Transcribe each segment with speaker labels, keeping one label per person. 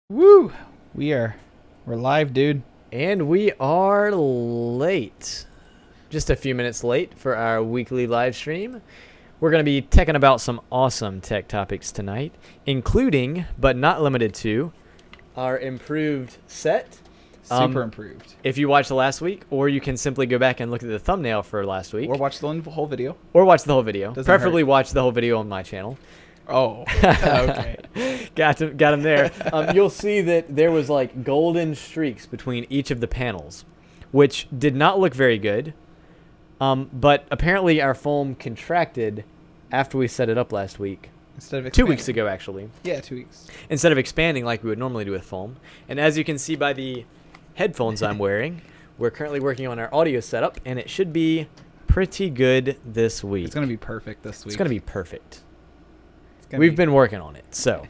Speaker 1: Woo! We're live, dude.
Speaker 2: And we are late. Just a few minutes late for our weekly live stream. We're going to be teching about some awesome tech topics tonight, including, but not limited to, our improved set.
Speaker 1: Super improved.
Speaker 2: If you watched the last week, or you can simply go back and look at the thumbnail for last week.
Speaker 1: Or watch the whole video.
Speaker 2: Or watch the whole video.
Speaker 1: Doesn't
Speaker 2: Preferably
Speaker 1: hurt.
Speaker 2: watch the whole video on my channel.
Speaker 1: Oh, okay.
Speaker 2: Got him there. You'll see that there was like golden streaks between each of the panels, which did not look very good. But apparently our foam contracted after we set it up last week.
Speaker 1: Instead of
Speaker 2: 2
Speaker 1: expanding.
Speaker 2: weeks ago, actually.
Speaker 1: Yeah, 2 weeks.
Speaker 2: Instead of expanding like we would normally do with foam. And as you can see by the headphones I'm wearing, we're currently working on our audio setup, and it should be pretty good this week.
Speaker 1: It's going to be perfect this week.
Speaker 2: It's going to be perfect.
Speaker 1: It's
Speaker 2: We've been working on it. So,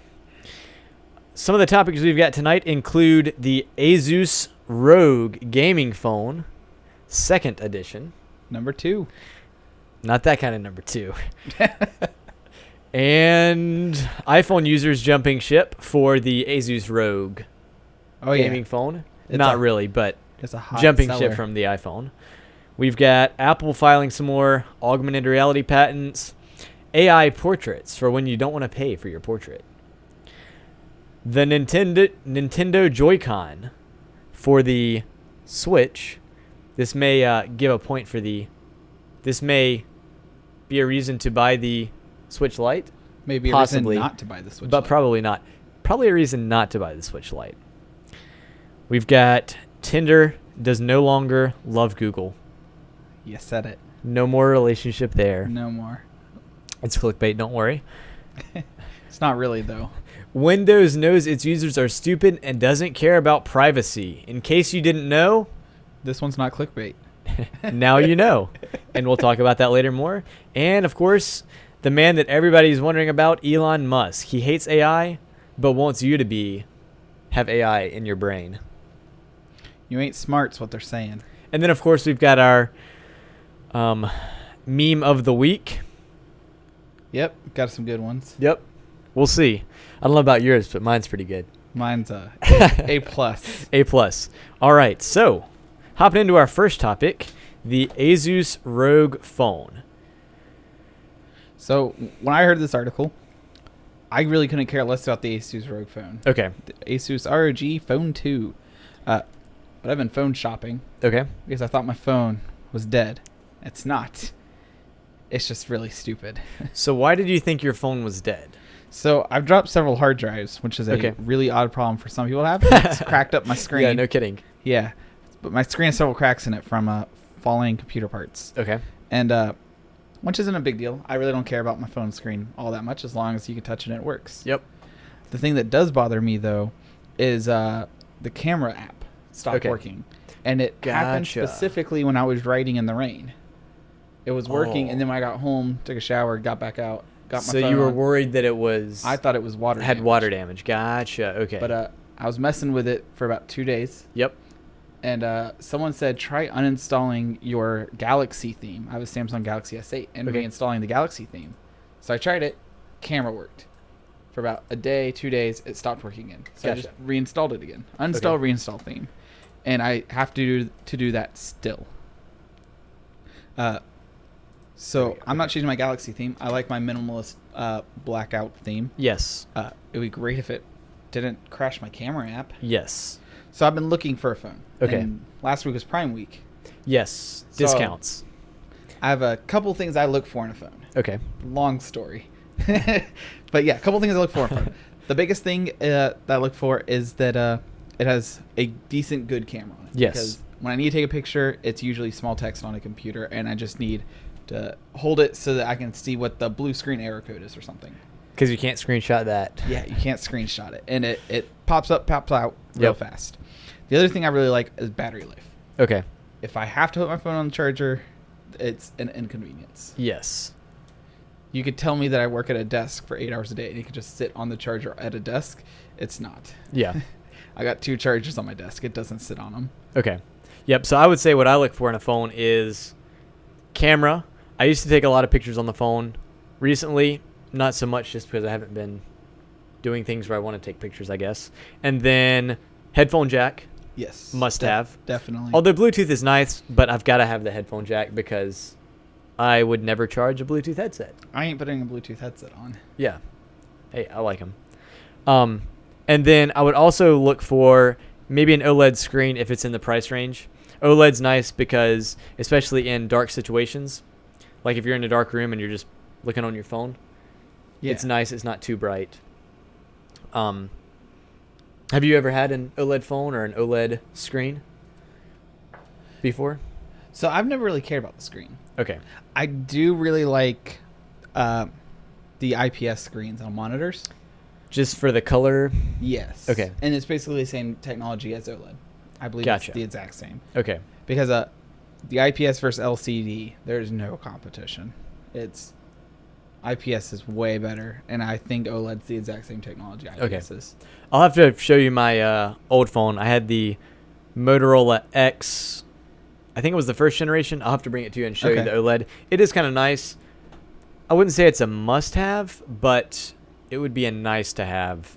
Speaker 2: some of the topics we've got tonight include the Asus ROG gaming phone, 2nd edition.
Speaker 1: number 2.
Speaker 2: Not that kind of number 2. And iPhone users jumping ship for the Asus ROG gaming phone. Not really, but
Speaker 1: It's a hot
Speaker 2: jumping
Speaker 1: seller.
Speaker 2: ship from the iPhone. We've got Apple filing some more augmented reality patents. AI portraits for when you don't want to pay for your portrait. The Nintendo Joycon for the Switch. This may give a point for the... This may be a reason to buy the Switch Lite.
Speaker 1: Maybe
Speaker 2: possibly,
Speaker 1: a reason not to buy the Switch
Speaker 2: but
Speaker 1: Lite.
Speaker 2: probably not. Probably a reason not to buy the Switch Lite. We've got Tinder does no longer love Google.
Speaker 1: You said it.
Speaker 2: No more relationship there.
Speaker 1: No more.
Speaker 2: It's clickbait, don't worry.
Speaker 1: It's not really, though.
Speaker 2: Windows knows its users are stupid and doesn't care about privacy. In case you didn't know,
Speaker 1: This one's not clickbait.
Speaker 2: now you know. And we'll talk about that later more. And, of course, the man that everybody's wondering about, Elon Musk. He hates AI, but wants you to have AI in your brain.
Speaker 1: You ain't smart's what they're saying.
Speaker 2: And then, of course, we've got our meme of the week.
Speaker 1: Yep, got some good ones.
Speaker 2: Yep. We'll see. I don't know about yours, but mine's pretty good.
Speaker 1: Mine's A+.
Speaker 2: A+. All right, so hopping into our first topic, the Asus ROG phone.
Speaker 1: So, when I heard this article, I really couldn't care less about the Asus ROG phone.
Speaker 2: Okay.
Speaker 1: The Asus ROG Phone 2. But I've been phone shopping
Speaker 2: Okay.
Speaker 1: because I thought my phone was dead. It's not. It's just really stupid.
Speaker 2: So why did you think your phone was dead?
Speaker 1: So I've dropped several hard drives, which is a
Speaker 2: Okay.
Speaker 1: really odd problem for some people to have. It's cracked up my screen.
Speaker 2: Yeah, no kidding.
Speaker 1: Yeah. But my screen has several cracks in it from falling computer parts.
Speaker 2: Okay.
Speaker 1: And which isn't a big deal. I really don't care about my phone screen all that much as long as you can touch it and it works.
Speaker 2: Yep.
Speaker 1: The thing that does bother me, though, is the camera app stopped
Speaker 2: Okay.
Speaker 1: working. And it happened
Speaker 2: Gotcha.
Speaker 1: specifically when I was riding in the rain. It was working, and then when I got home, took a shower, got back out, got my
Speaker 2: So
Speaker 1: phone
Speaker 2: you were
Speaker 1: on.
Speaker 2: worried that it was
Speaker 1: I thought it was water
Speaker 2: had
Speaker 1: damage.
Speaker 2: water damage. Gotcha. Okay.
Speaker 1: But I was messing with it for about 2 days.
Speaker 2: Yep.
Speaker 1: And someone said, try uninstalling your Galaxy theme. I have a Samsung Galaxy S8 and
Speaker 2: Okay.
Speaker 1: reinstalling the Galaxy theme. So I tried it. Camera worked. For about a day, 2 days, it stopped working again. So I
Speaker 2: Gotcha.
Speaker 1: just reinstalled it again. Uninstall, reinstall theme. And I have to do that still. So I'm not changing my Galaxy theme. I like my minimalist blackout theme.
Speaker 2: Yes.
Speaker 1: It would be great if it didn't crash my camera app.
Speaker 2: Yes.
Speaker 1: So I've been looking for a phone.
Speaker 2: Okay.
Speaker 1: And last week was Prime Week.
Speaker 2: Yes.
Speaker 1: So-
Speaker 2: Discounts.
Speaker 1: I have a couple things I look for in a phone.
Speaker 2: Okay.
Speaker 1: Long story. But yeah, a couple things I look for in a phone. The biggest thing that I look for is that it has a decent, good camera on it.
Speaker 2: Yes.
Speaker 1: Because when I need to take a picture, it's usually small text on a computer, and I just need to hold it so that I can see what the blue screen error code is or something.
Speaker 2: Because you can't screenshot that.
Speaker 1: Yeah, you can't screenshot it. And it pops up, pops out real
Speaker 2: Yep.
Speaker 1: fast. The other thing I really like is battery life.
Speaker 2: Okay.
Speaker 1: If I have to put my phone on the charger, it's an inconvenience.
Speaker 2: Yes.
Speaker 1: You could tell me that I work at a desk for 8 hours a day and you could just sit on the charger at a desk. It's not.
Speaker 2: Yeah.
Speaker 1: I got 2 chargers on my desk. It doesn't sit on them.
Speaker 2: Okay. Yep. So I would say what I look for in a phone is camera. I used to take a lot of pictures on the phone. Recently, not so much just because I haven't been doing things where I want to take pictures, I guess. And then headphone jack,
Speaker 1: Yes.
Speaker 2: must have.
Speaker 1: Definitely.
Speaker 2: Although Bluetooth is nice, but I've got to have the headphone jack because I would never charge a Bluetooth headset.
Speaker 1: I ain't putting a Bluetooth headset on.
Speaker 2: Yeah. Hey, I like them. And then I would also look for maybe an OLED screen if it's in the price range. OLED's nice because, especially in dark situations, like if you're in a dark room and you're just looking on your phone, it's nice. It's not too bright. Have you ever had an OLED phone or an OLED screen before?
Speaker 1: So I've never really cared about the screen.
Speaker 2: Okay.
Speaker 1: I do really like the IPS screens on monitors.
Speaker 2: Just for the color?
Speaker 1: Yes.
Speaker 2: Okay.
Speaker 1: And it's basically the same technology as OLED. I believe
Speaker 2: Gotcha.
Speaker 1: it's the exact same.
Speaker 2: Okay.
Speaker 1: Because the IPS versus LCD, there's no competition. IPS is way better, and I think OLED's the exact same technology IPS is.
Speaker 2: I'll have to show you my old phone. I had the Motorola X. I think it was the first generation. I'll have to bring it to you and show you the OLED. It is kind of nice. I wouldn't say it's a must-have, but it would be a nice to have.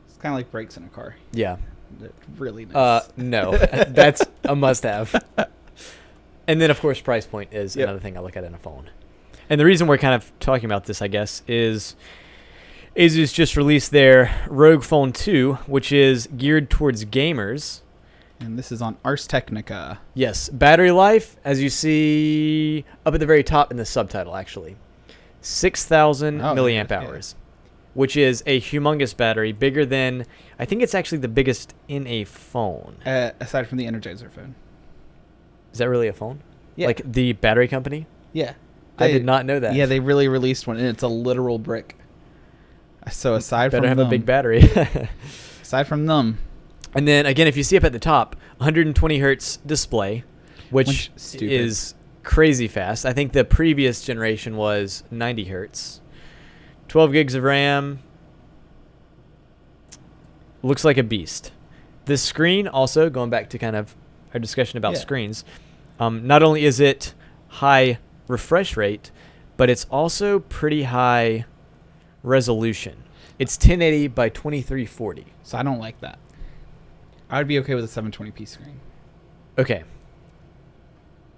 Speaker 1: It's kind of like brakes in a car.
Speaker 2: Yeah.
Speaker 1: They're really nice.
Speaker 2: No, that's a must-have. And then, of course, price point is another thing I look at in a phone. And the reason we're kind of talking about this, I guess, is Asus just released their ROG Phone 2, which is geared towards gamers.
Speaker 1: And this is on Ars Technica.
Speaker 2: Yes. Battery life, as you see up at the very top in the subtitle, actually. 6,000 milliamp hours, which is a humongous battery, bigger than, I think it's actually the biggest in a phone.
Speaker 1: Aside from the Energizer phone.
Speaker 2: Is that really a phone?
Speaker 1: Yeah.
Speaker 2: Like the battery company?
Speaker 1: Yeah.
Speaker 2: I did not know that.
Speaker 1: Yeah, they really released one, and it's a literal brick. So aside
Speaker 2: Better
Speaker 1: from
Speaker 2: have
Speaker 1: them,
Speaker 2: a big battery.
Speaker 1: aside from them,
Speaker 2: and then again, if you see up at the top, 120 hertz display, which
Speaker 1: stupid.
Speaker 2: is crazy fast. I think the previous generation was 90 hertz. 12 gigs of RAM. Looks like a beast. This screen also, going back to kind of our discussion about screens, not only is it high refresh rate, but it's also pretty high resolution. It's 1080 by 2340.
Speaker 1: So I don't like that. I would be okay with a 720p screen.
Speaker 2: Okay.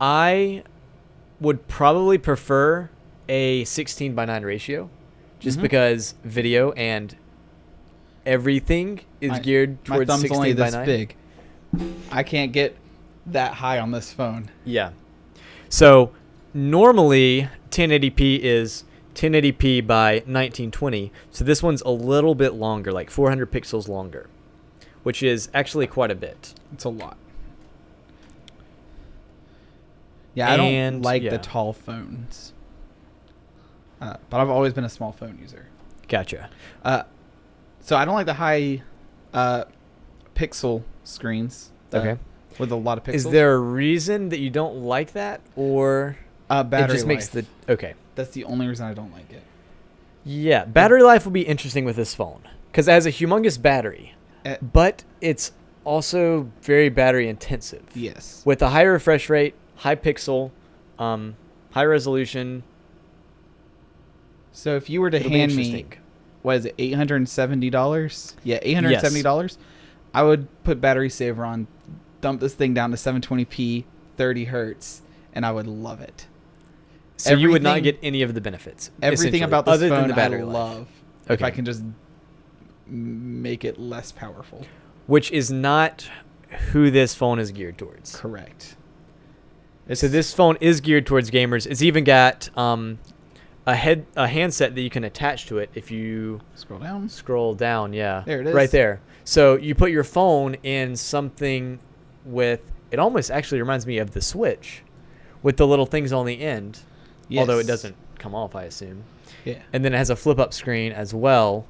Speaker 2: I would probably prefer a 16 by 9 ratio, just because video and everything is geared towards 16
Speaker 1: only
Speaker 2: by
Speaker 1: this
Speaker 2: 9.
Speaker 1: Big. I can't get that high on this phone.
Speaker 2: Yeah. So normally 1080p is 1080p by 1920. So this one's a little bit longer, like 400 pixels longer, which is actually quite a bit.
Speaker 1: It's a lot. Yeah, I don't like the tall phones. But I've always been a small phone user.
Speaker 2: Gotcha.
Speaker 1: So I don't like the high pixel screens.
Speaker 2: Okay.
Speaker 1: With a lot of pixels.
Speaker 2: Is there a reason that you don't like that, or
Speaker 1: battery
Speaker 2: it just
Speaker 1: life.
Speaker 2: makes the okay?
Speaker 1: That's the only reason I don't like it.
Speaker 2: Yeah, battery life will be interesting with this phone because it has a humongous battery, but it's also very battery intensive.
Speaker 1: Yes.
Speaker 2: With a high refresh rate, high pixel, high resolution.
Speaker 1: So if you were to hand me, what is it, $870? Yeah, $870. I would put battery saver on, dump this thing down to 720p, 30 hertz, and I would love it.
Speaker 2: So you would not get any of the benefits.
Speaker 1: Everything about this
Speaker 2: other
Speaker 1: phone
Speaker 2: than the battery
Speaker 1: I love.
Speaker 2: life.
Speaker 1: If I can just make it less powerful.
Speaker 2: Which is not who this phone is geared towards.
Speaker 1: Correct.
Speaker 2: So this phone is geared towards gamers. It's even got a handset that you can attach to it if you scroll down. Yeah,
Speaker 1: there it is,
Speaker 2: right there. So you put your phone in something with it. Almost actually reminds me of the Switch, with the little things on the end. Yes. Although it doesn't come off, I assume.
Speaker 1: Yeah.
Speaker 2: And then it has a flip-up screen as well.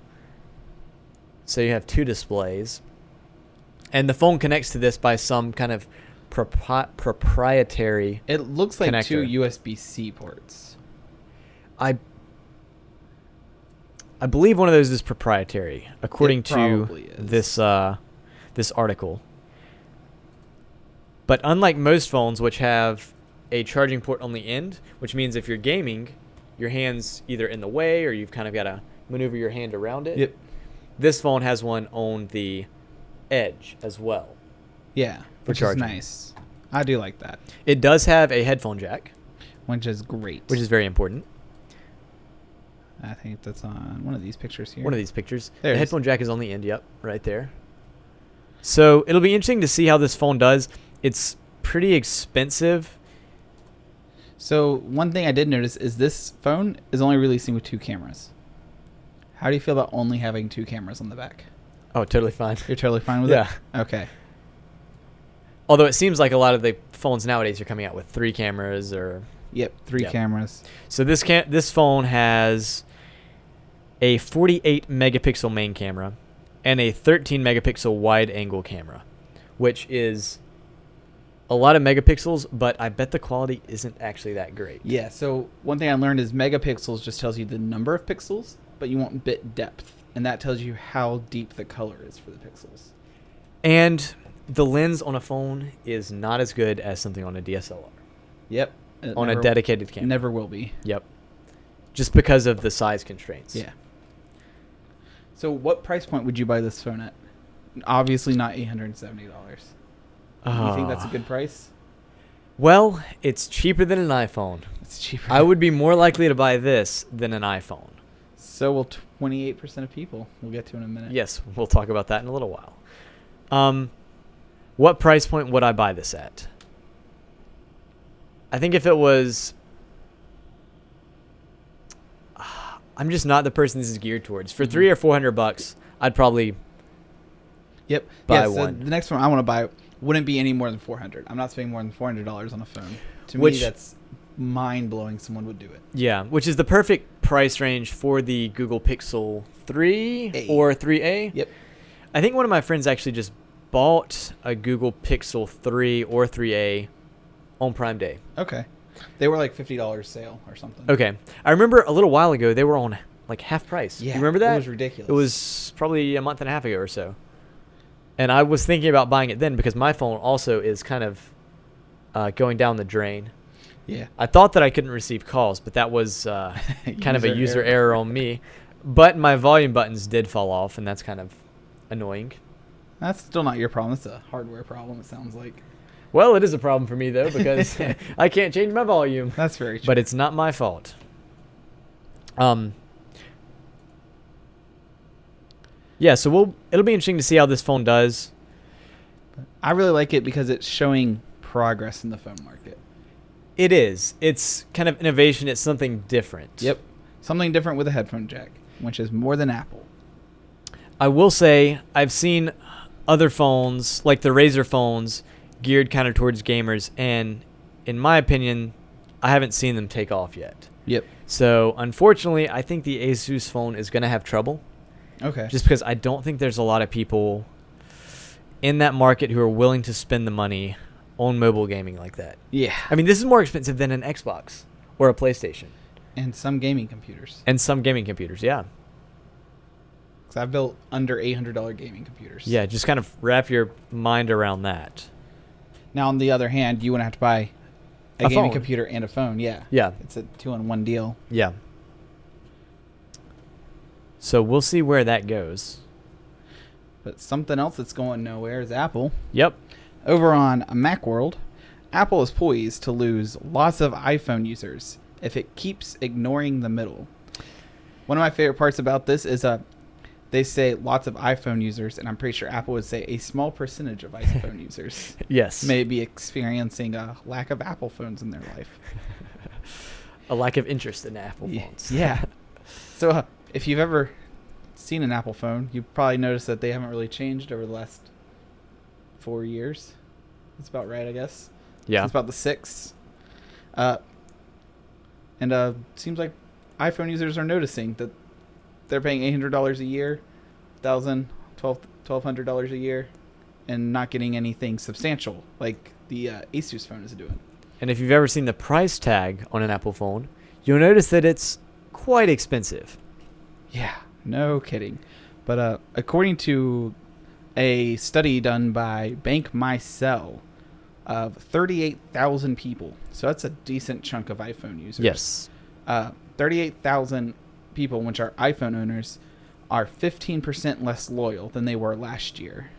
Speaker 2: So you have two displays, and the phone connects to this by some kind of proprietary.
Speaker 1: It looks like
Speaker 2: connector.
Speaker 1: Two USB-C ports.
Speaker 2: I believe one of those is proprietary, according to this article. But unlike most phones, which have a charging port on the end, which means if you're gaming, your hand's either in the way or you've kind of got to maneuver your hand around it.
Speaker 1: Yep.
Speaker 2: This phone has one on the edge as well.
Speaker 1: Yeah, which is nice. I do like that.
Speaker 2: It does have a headphone jack,
Speaker 1: which is great.
Speaker 2: Which is very important.
Speaker 1: I think that's on one of these pictures here.
Speaker 2: One of these pictures.
Speaker 1: There
Speaker 2: the headphone jack is on the end. Yep, right there. So it'll be interesting to see how this phone does. It's pretty expensive.
Speaker 1: So one thing I did notice is this phone is only releasing with 2 cameras. How do you feel about only having 2 cameras on the back?
Speaker 2: Oh, totally fine.
Speaker 1: You're totally fine with
Speaker 2: it?
Speaker 1: Okay.
Speaker 2: Although it seems like a lot of the phones nowadays are coming out with 3 cameras or...
Speaker 1: Yep, 3 cameras.
Speaker 2: So this phone has a 48 megapixel main camera and a 13 megapixel wide angle camera, which is a lot of megapixels, but I bet the quality isn't actually that great.
Speaker 1: Yeah, so one thing I learned is megapixels just tells you the number of pixels, but you want bit depth, and that tells you how deep the color is for the pixels.
Speaker 2: And the lens on a phone is not as good as something on a DSLR.
Speaker 1: Yep.
Speaker 2: On a dedicated camera.
Speaker 1: Never will be.
Speaker 2: Yep. Just because of the size constraints.
Speaker 1: Yeah. So what price point would you buy this phone at? Obviously not $870. You think that's a good price?
Speaker 2: Well, it's cheaper than an iPhone.
Speaker 1: It's cheaper.
Speaker 2: I would be more likely to buy this than an iPhone.
Speaker 1: So will 28% of people. We'll get to in a minute.
Speaker 2: Yes, we'll talk about that in a little while. What price point would I buy this at? I think if it was... I'm just not the person this is geared towards. For $300 or $400, I'd probably buy one.
Speaker 1: The next one I want to buy wouldn't be any more than $400. I'm not spending more than $400 on a phone. To me, that's mind-blowing someone would do it.
Speaker 2: Yeah, which is the perfect price range for the Google Pixel 3 or 3A.
Speaker 1: Yep.
Speaker 2: I think one of my friends actually just bought a Google Pixel 3 or 3A on Prime Day.
Speaker 1: Okay. They were like $50 sale or something.
Speaker 2: Okay. I remember a little while ago they were on like half price.
Speaker 1: Yeah.
Speaker 2: You remember that?
Speaker 1: It was ridiculous.
Speaker 2: It was probably a month and a half ago or so. And I was thinking about buying it then because my phone also is kind of going down the drain.
Speaker 1: Yeah.
Speaker 2: I thought that I couldn't receive calls, but that was kind of a user error on me. But my volume buttons did fall off, and that's kind of annoying.
Speaker 1: That's still not your problem. It's a hardware problem, it sounds like.
Speaker 2: Well, it is a problem for me, though, because I can't change my volume.
Speaker 1: That's very true.
Speaker 2: But it's not my fault. Yeah, so it'll be interesting to see how this phone does.
Speaker 1: I really like it because it's showing progress in the phone market.
Speaker 2: It is. It's kind of innovation. It's something different.
Speaker 1: Yep. Something different with a headphone jack, which is more than Apple.
Speaker 2: I will say I've seen other phones, like the Razer phones, geared kind of towards gamers, and in my opinion, I haven't seen them take off yet.
Speaker 1: Yep.
Speaker 2: So, unfortunately, I think the Asus phone is going to have trouble.
Speaker 1: Okay.
Speaker 2: Just because I don't think there's a lot of people in that market who are willing to spend the money on mobile gaming like that.
Speaker 1: Yeah.
Speaker 2: I mean, this is more expensive than an Xbox or a PlayStation.
Speaker 1: And some gaming computers.
Speaker 2: Yeah.
Speaker 1: Because I've built under $800 gaming computers.
Speaker 2: Yeah, just kind of wrap your mind around that.
Speaker 1: Now, on the other hand, you wouldn't have to buy a gaming
Speaker 2: phone.
Speaker 1: computer and a phone. Yeah.
Speaker 2: Yeah.
Speaker 1: It's a 2-in-1 deal.
Speaker 2: Yeah. So we'll see where that goes.
Speaker 1: But something else that's going nowhere is Apple.
Speaker 2: Yep.
Speaker 1: Over on Macworld, Apple is poised to lose lots of iPhone users if it keeps ignoring the middle. One of my favorite parts about this is they say lots of iPhone users, and I'm pretty sure Apple would say a small percentage of iPhone users
Speaker 2: Yes.
Speaker 1: may be experiencing a lack of Apple phones in their life.
Speaker 2: A lack of interest in Apple phones.
Speaker 1: Yeah. So if you've ever seen an Apple phone, you've probably noticed that they haven't really changed over the last 4 years. That's about right, I guess.
Speaker 2: Yeah.
Speaker 1: It's about the 6. Seems like iPhone users are noticing that they're paying $800 a year, $1,200 a year, and not getting anything substantial like the Asus phone is doing.
Speaker 2: And if you've ever seen the price tag on an Apple phone, you'll notice that it's quite expensive.
Speaker 1: Yeah, no kidding. But according to a study done by Bank My Cell of 38,000 people, so that's a decent chunk of iPhone users.
Speaker 2: Yes.
Speaker 1: 38,000 people, which are iPhone owners, are 15% less loyal than they were last year.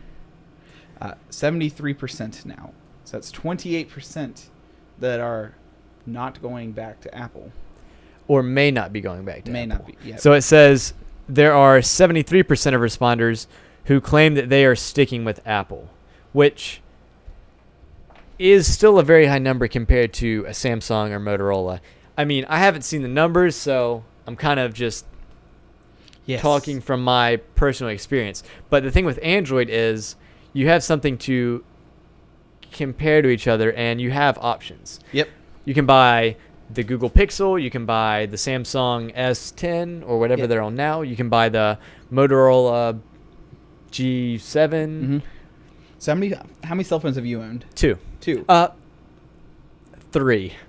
Speaker 1: 73% now. So that's 28% that are not going back to Apple.
Speaker 2: Or may not be going back to
Speaker 1: May
Speaker 2: Apple.
Speaker 1: not be. Yep.
Speaker 2: So it says there are 73% of responders who claim that they are sticking with Apple, which is still a very high number compared to a Samsung or Motorola. I mean, I haven't seen the numbers, so I'm kind of just talking from my personal experience. But the thing with Android is you have something to compare to each other, and you have options.
Speaker 1: Yep.
Speaker 2: You can buy the Google Pixel, you can buy the Samsung S10 or whatever they're on now. You can buy the Motorola G7.
Speaker 1: Mm-hmm. So how many cell phones have you owned?
Speaker 2: Two. 3.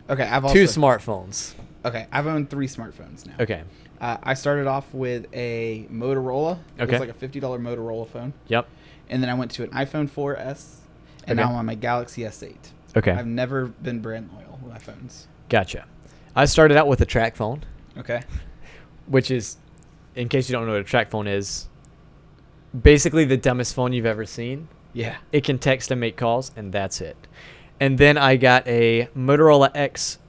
Speaker 1: Okay, I've also
Speaker 2: 2 smartphones.
Speaker 1: Okay, I've owned 3 smartphones now.
Speaker 2: Okay.
Speaker 1: I started off with a Motorola. It was like a $50 Motorola phone.
Speaker 2: Yep.
Speaker 1: And then I went to an iPhone 4S, and now I'm on my Galaxy S8.
Speaker 2: Okay.
Speaker 1: I've never been brand loyal with my phones.
Speaker 2: Gotcha. I started out with a track phone.
Speaker 1: Okay.
Speaker 2: Which is, in case you don't know what a track phone is, basically the dumbest phone you've ever seen.
Speaker 1: Yeah.
Speaker 2: It can text and make calls, and that's it. And then I got a Motorola X.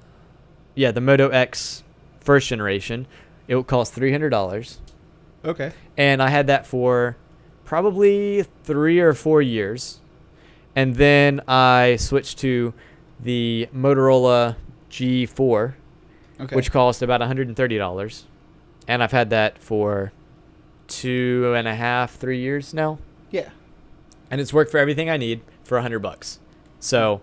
Speaker 2: Yeah, the Moto X first generation. It would cost $300.
Speaker 1: Okay.
Speaker 2: And I had that for probably 3 or 4 years. And then I switched to the Motorola G4, which cost about $130. And I've had that for 2.5, 3 years now.
Speaker 1: Yeah.
Speaker 2: And it's worked for everything I need for $100. So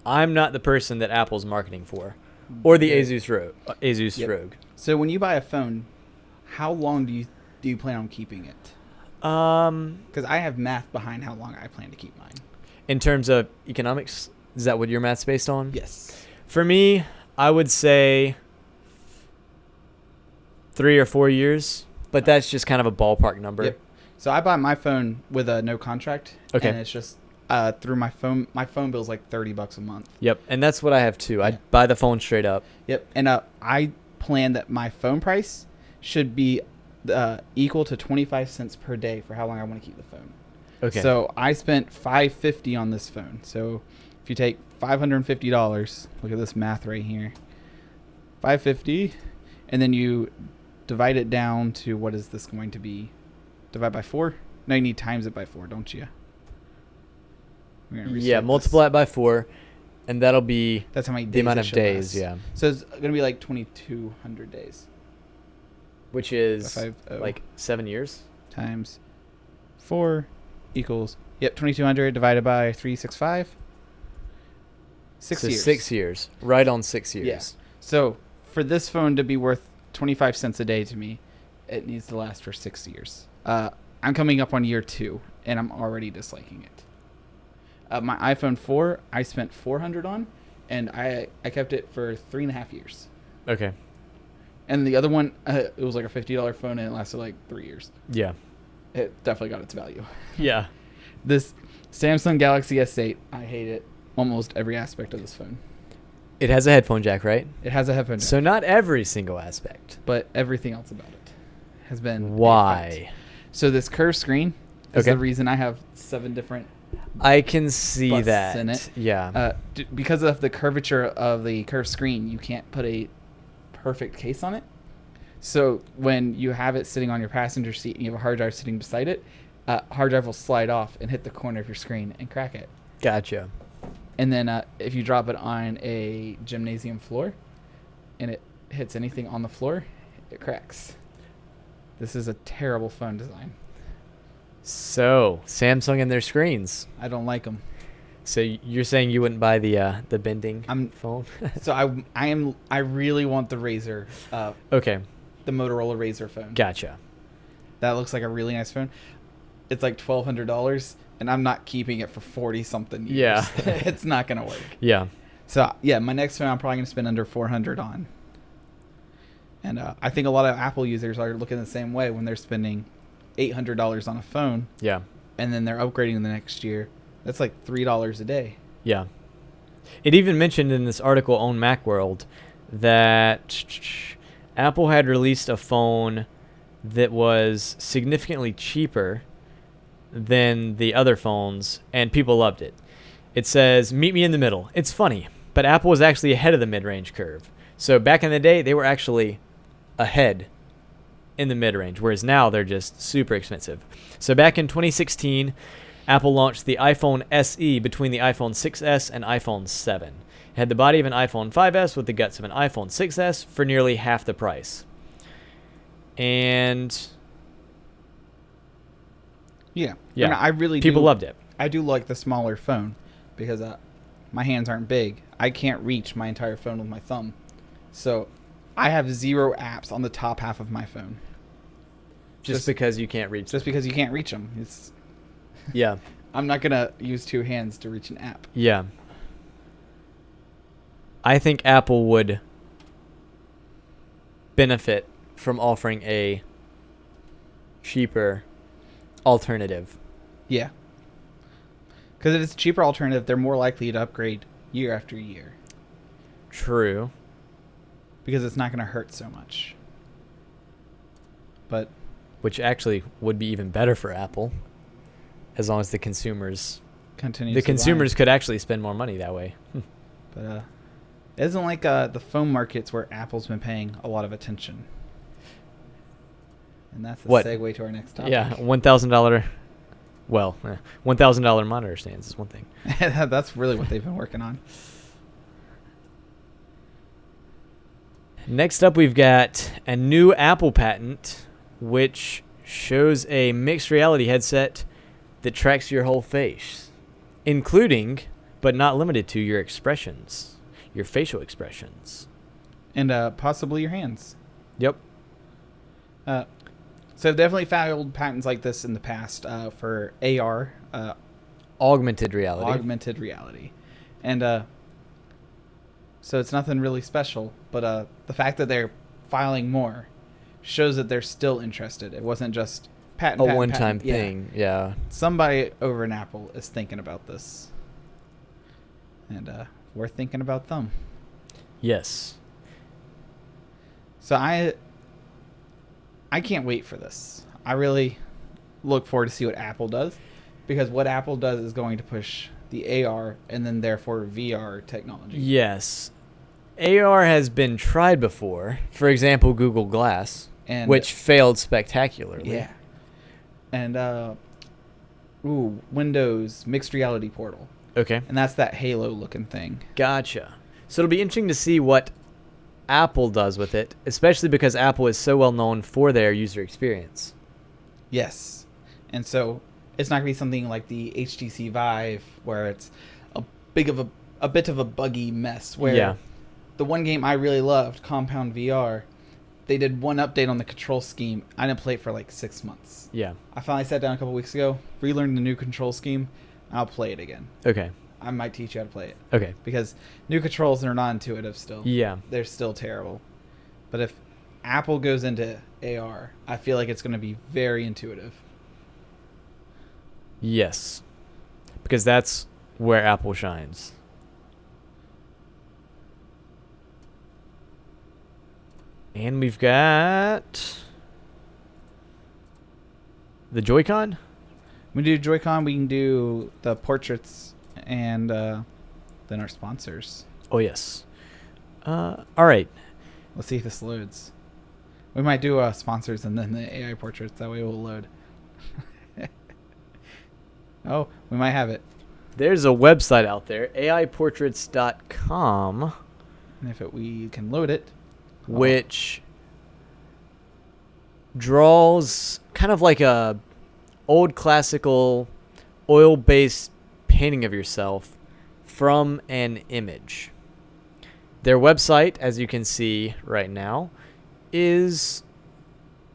Speaker 2: I'm not the person that Apple's marketing for, or the Asus ROG.
Speaker 1: So when you buy a phone, how long do you plan on keeping it? Because I have math behind how long I plan to keep mine.
Speaker 2: In terms of economics, is that what your math's based on?
Speaker 1: Yes.
Speaker 2: For me, I would say 3 or 4 years, but that's just kind of a ballpark number.
Speaker 1: Yep. So I bought my phone with a no contract.
Speaker 2: Okay.
Speaker 1: And it's just through my phone. My phone bill's like $30 a month.
Speaker 2: Yep. And that's what I have too. I buy the phone straight up.
Speaker 1: Yep. And I plan that my phone price should be equal to 25 cents per day for how long I want to keep the phone.
Speaker 2: Okay.
Speaker 1: So I spent $550 on this phone. So if you take $550, look at this math right here. $550, and then you divide it down to, what is this going to be? Divide by 4? No, you need times it by 4, don't you?
Speaker 2: Yeah, multiply it by 4, and that'll be
Speaker 1: that's how many days
Speaker 2: the amount of days.
Speaker 1: Last.
Speaker 2: Yeah.
Speaker 1: So it's going to be like 2,200 days.
Speaker 2: Which is like 7 years.
Speaker 1: Times 4 equals, 2,200 divided by 365. 6 years.
Speaker 2: 6 years. Right on 6 years.
Speaker 1: Yeah. So for this phone to be worth 25 cents a day to me, it needs to last for 6 years. I'm coming up on year 2, and I'm already disliking it. My iPhone 4, I spent $400 on, and I kept it for 3.5 years.
Speaker 2: Okay.
Speaker 1: And the other one, it was like a $50 phone, and it lasted like 3 years.
Speaker 2: Yeah.
Speaker 1: It definitely got its value.
Speaker 2: Yeah.
Speaker 1: This Samsung Galaxy S8, I hate it. Almost every aspect of this phone.
Speaker 2: It has a headphone jack, right?
Speaker 1: It has a headphone jack.
Speaker 2: So not every single aspect.
Speaker 1: But everything else about it has been...
Speaker 2: Why?
Speaker 1: So this curved screen is the reason I have 7 different...
Speaker 2: I can see that.
Speaker 1: In it.
Speaker 2: Yeah.
Speaker 1: Because of the curvature of the curved screen, you can't put a perfect case on it. So when you have it sitting on your passenger seat and you have a hard drive sitting beside it, hard drive will slide off and hit the corner of your screen and crack it.
Speaker 2: Gotcha.
Speaker 1: And then if you drop it on a gymnasium floor and it hits anything on the floor, it cracks. This is a terrible phone design.
Speaker 2: So, Samsung and their screens.
Speaker 1: I don't like them.
Speaker 2: So you're saying you wouldn't buy the bending phone?
Speaker 1: So I really want the Razer.
Speaker 2: Okay.
Speaker 1: The Motorola Razer phone.
Speaker 2: Gotcha.
Speaker 1: That looks like a really nice phone. It's like $1,200, and I'm not keeping it for 40-something years.
Speaker 2: Yeah.
Speaker 1: It's not gonna work.
Speaker 2: Yeah.
Speaker 1: So my next phone I'm probably gonna spend under $400 on. And I think a lot of Apple users are looking the same way when they're spending $800 on a phone.
Speaker 2: Yeah. And
Speaker 1: then they're upgrading the next year. That's like $3 a day.
Speaker 2: Yeah. It even mentioned in this article on Macworld that Apple had released a phone that was significantly cheaper than the other phones, and people loved it. It says, "Meet me in the middle." It's funny, but Apple was actually ahead of the mid-range curve. So back in the day, they were actually ahead in the mid-range, whereas now they're just super expensive. So back in 2016, Apple launched the iPhone SE between the iPhone 6s and iPhone 7. It had the body of an iPhone 5s with the guts of an iPhone 6s for nearly half the price. And
Speaker 1: yeah.
Speaker 2: Yeah.
Speaker 1: I mean, I really
Speaker 2: people
Speaker 1: do,
Speaker 2: loved it.
Speaker 1: I do like the smaller phone because my hands aren't big. I can't reach my entire phone with my thumb. So I have 0 apps on the top half of my phone.
Speaker 2: Just because you can't reach
Speaker 1: Just because you can't reach them. It's
Speaker 2: Yeah.
Speaker 1: I'm not going to use 2 hands to reach an app.
Speaker 2: Yeah. I think Apple would benefit from offering a cheaper alternative.
Speaker 1: Yeah. Because if it's a cheaper alternative, they're more likely to upgrade year after year.
Speaker 2: True.
Speaker 1: Because it's not going to hurt so much. But
Speaker 2: Which actually would be even better for Apple, as long as the consumers could actually spend more money that way.
Speaker 1: But it isn't like the phone markets where Apple's been paying a lot of attention. And that's the segue to our next topic.
Speaker 2: Yeah, $1,000. Well, $1,000 monitor stands is one thing.
Speaker 1: That's really what they've been working on.
Speaker 2: Next up, we've got a new Apple patent, which shows a mixed reality headset that tracks your whole face, including, but not limited to, your expressions, your facial expressions.
Speaker 1: And possibly your hands.
Speaker 2: Yep.
Speaker 1: So I've definitely filed patents like this in the past for AR.
Speaker 2: Augmented reality.
Speaker 1: Augmented reality. And so it's nothing really special, but the fact that they're filing more shows that they're still interested. It wasn't just patent.
Speaker 2: A one-time thing, yeah.
Speaker 1: Somebody over in Apple is thinking about this. And we're thinking about them.
Speaker 2: Yes.
Speaker 1: So I can't wait for this. I really look forward to see what Apple does, because what Apple does is going to push the AR and then therefore VR technology.
Speaker 2: Yes. AR has been tried before. For example, Google Glass, which failed spectacularly.
Speaker 1: Yeah. And Windows Mixed Reality Portal.
Speaker 2: Okay.
Speaker 1: And that's that Halo looking thing.
Speaker 2: Gotcha. So it'll be interesting to see what Apple does with it, especially because Apple is so well known for their user experience.
Speaker 1: Yes. And so it's not going to be something like the HTC Vive where it's a bit of a buggy mess, where the one game I really loved, Compound VR, they did one update on the control scheme. I didn't play it for like 6 months.
Speaker 2: Yeah.
Speaker 1: I finally sat down a couple weeks ago, relearned the new control scheme, and I'll play it again.
Speaker 2: Okay.
Speaker 1: I might teach you how to play it.
Speaker 2: Okay.
Speaker 1: Because new controls are not intuitive still.
Speaker 2: Yeah.
Speaker 1: They're still terrible. But if Apple goes into AR, I feel like it's going to be very intuitive.
Speaker 2: Yes. Because that's where Apple shines. And we've got the Joycon.
Speaker 1: When we do Joycon, we can do the portraits and then our sponsors.
Speaker 2: Oh, yes. All right.
Speaker 1: Let's see if this loads. We might do sponsors and then the AI portraits. That way it will load. Oh, we might have it.
Speaker 2: There's a website out there, aiportraits.com.
Speaker 1: And if we can load it.
Speaker 2: Which draws kind of like a old classical oil-based painting of yourself from an image. Their website, as you can see right now, is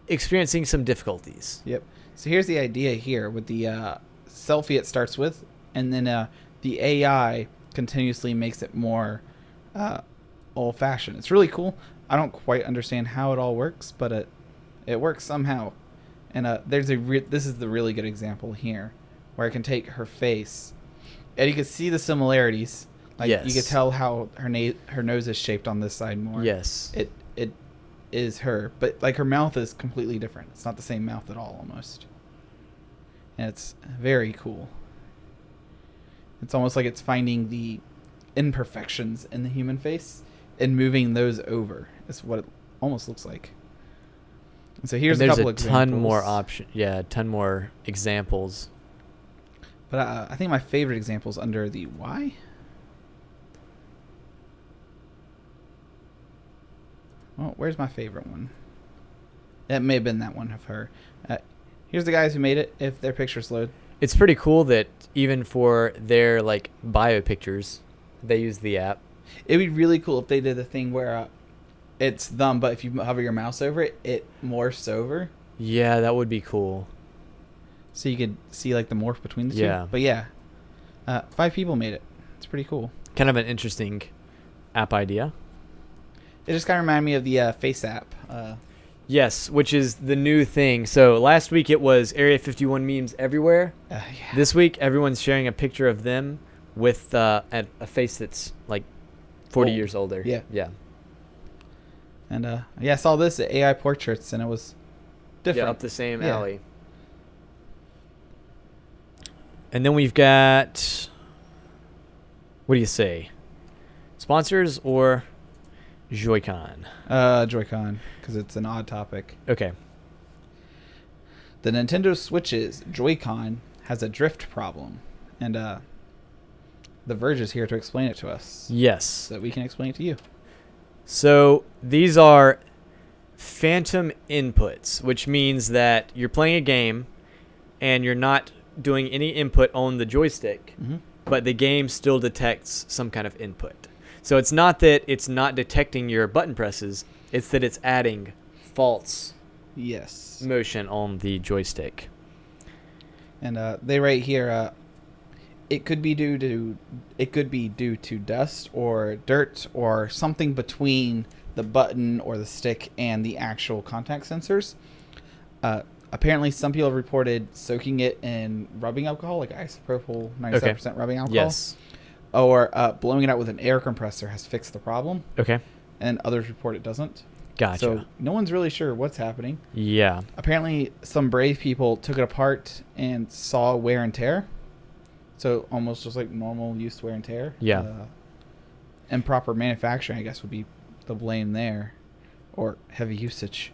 Speaker 2: experiencing some difficulties.
Speaker 1: Yep. So here's the idea here with the selfie it starts with, and then the AI continuously makes it more old-fashioned. It's really cool. I don't quite understand how it all works, but it works somehow. And this is the really good example here, where I can take her face, and you can see the You can tell how her nose is shaped on this side more.
Speaker 2: Yes.
Speaker 1: It is her, but like her mouth is completely different. It's not the same mouth at all, almost. And it's very cool. It's almost like it's finding the imperfections in the human face and moving those over. That's what it almost looks like. And so here's a couple examples.
Speaker 2: There's a ton more options. Yeah, a ton more examples.
Speaker 1: But I think my favorite example is under the Y. Oh, where's my favorite one? That may have been that one of her. Here's the guys who made it, if their pictures load.
Speaker 2: It's pretty cool that even for their like bio pictures, they use the app.
Speaker 1: It'd be really cool if they did the thing where it's them, but if you hover your mouse over it, it morphs over.
Speaker 2: Yeah, that would be cool.
Speaker 1: So you could see like the morph between the two.
Speaker 2: Yeah.
Speaker 1: But yeah, 5 people made it. It's pretty cool.
Speaker 2: Kind of an interesting app idea.
Speaker 1: It just kind of reminded me of the Face app.
Speaker 2: Yes, which is the new thing. So last week it was Area 51 memes everywhere.
Speaker 1: Yeah.
Speaker 2: This week everyone's sharing a picture of them with a face that's like 40 years older.
Speaker 1: Yeah.
Speaker 2: Yeah.
Speaker 1: And I saw this at AI Portraits, and it was different.
Speaker 2: Yeah, up the same alley. And then we've got, what do you say? Sponsors or Joycon?
Speaker 1: Joycon, because it's an odd topic.
Speaker 2: Okay.
Speaker 1: The Nintendo Switch's Joycon has a drift problem, and The Verge is here to explain it to us.
Speaker 2: Yes.
Speaker 1: So that we can explain it to you.
Speaker 2: So these are phantom inputs, which means that you're playing a game and you're not doing any input on the joystick, but the game still detects some kind of input. So it's not that it's not detecting your button presses, it's that it's adding false motion on the joystick.
Speaker 1: And they write here, it could be due to dust or dirt or something between the button or the stick and the actual contact sensors. Apparently, some people have reported soaking it in rubbing alcohol, like isopropyl 97% rubbing alcohol.
Speaker 2: Yes.
Speaker 1: Or blowing it out with an air compressor has fixed the problem.
Speaker 2: Okay.
Speaker 1: And others report it doesn't.
Speaker 2: Gotcha.
Speaker 1: So no one's really sure what's happening.
Speaker 2: Yeah.
Speaker 1: Apparently, some brave people took it apart and saw wear and tear. So almost just like normal use wear and tear.
Speaker 2: Yeah.
Speaker 1: Improper manufacturing, I guess, would be the blame there. Or heavy usage.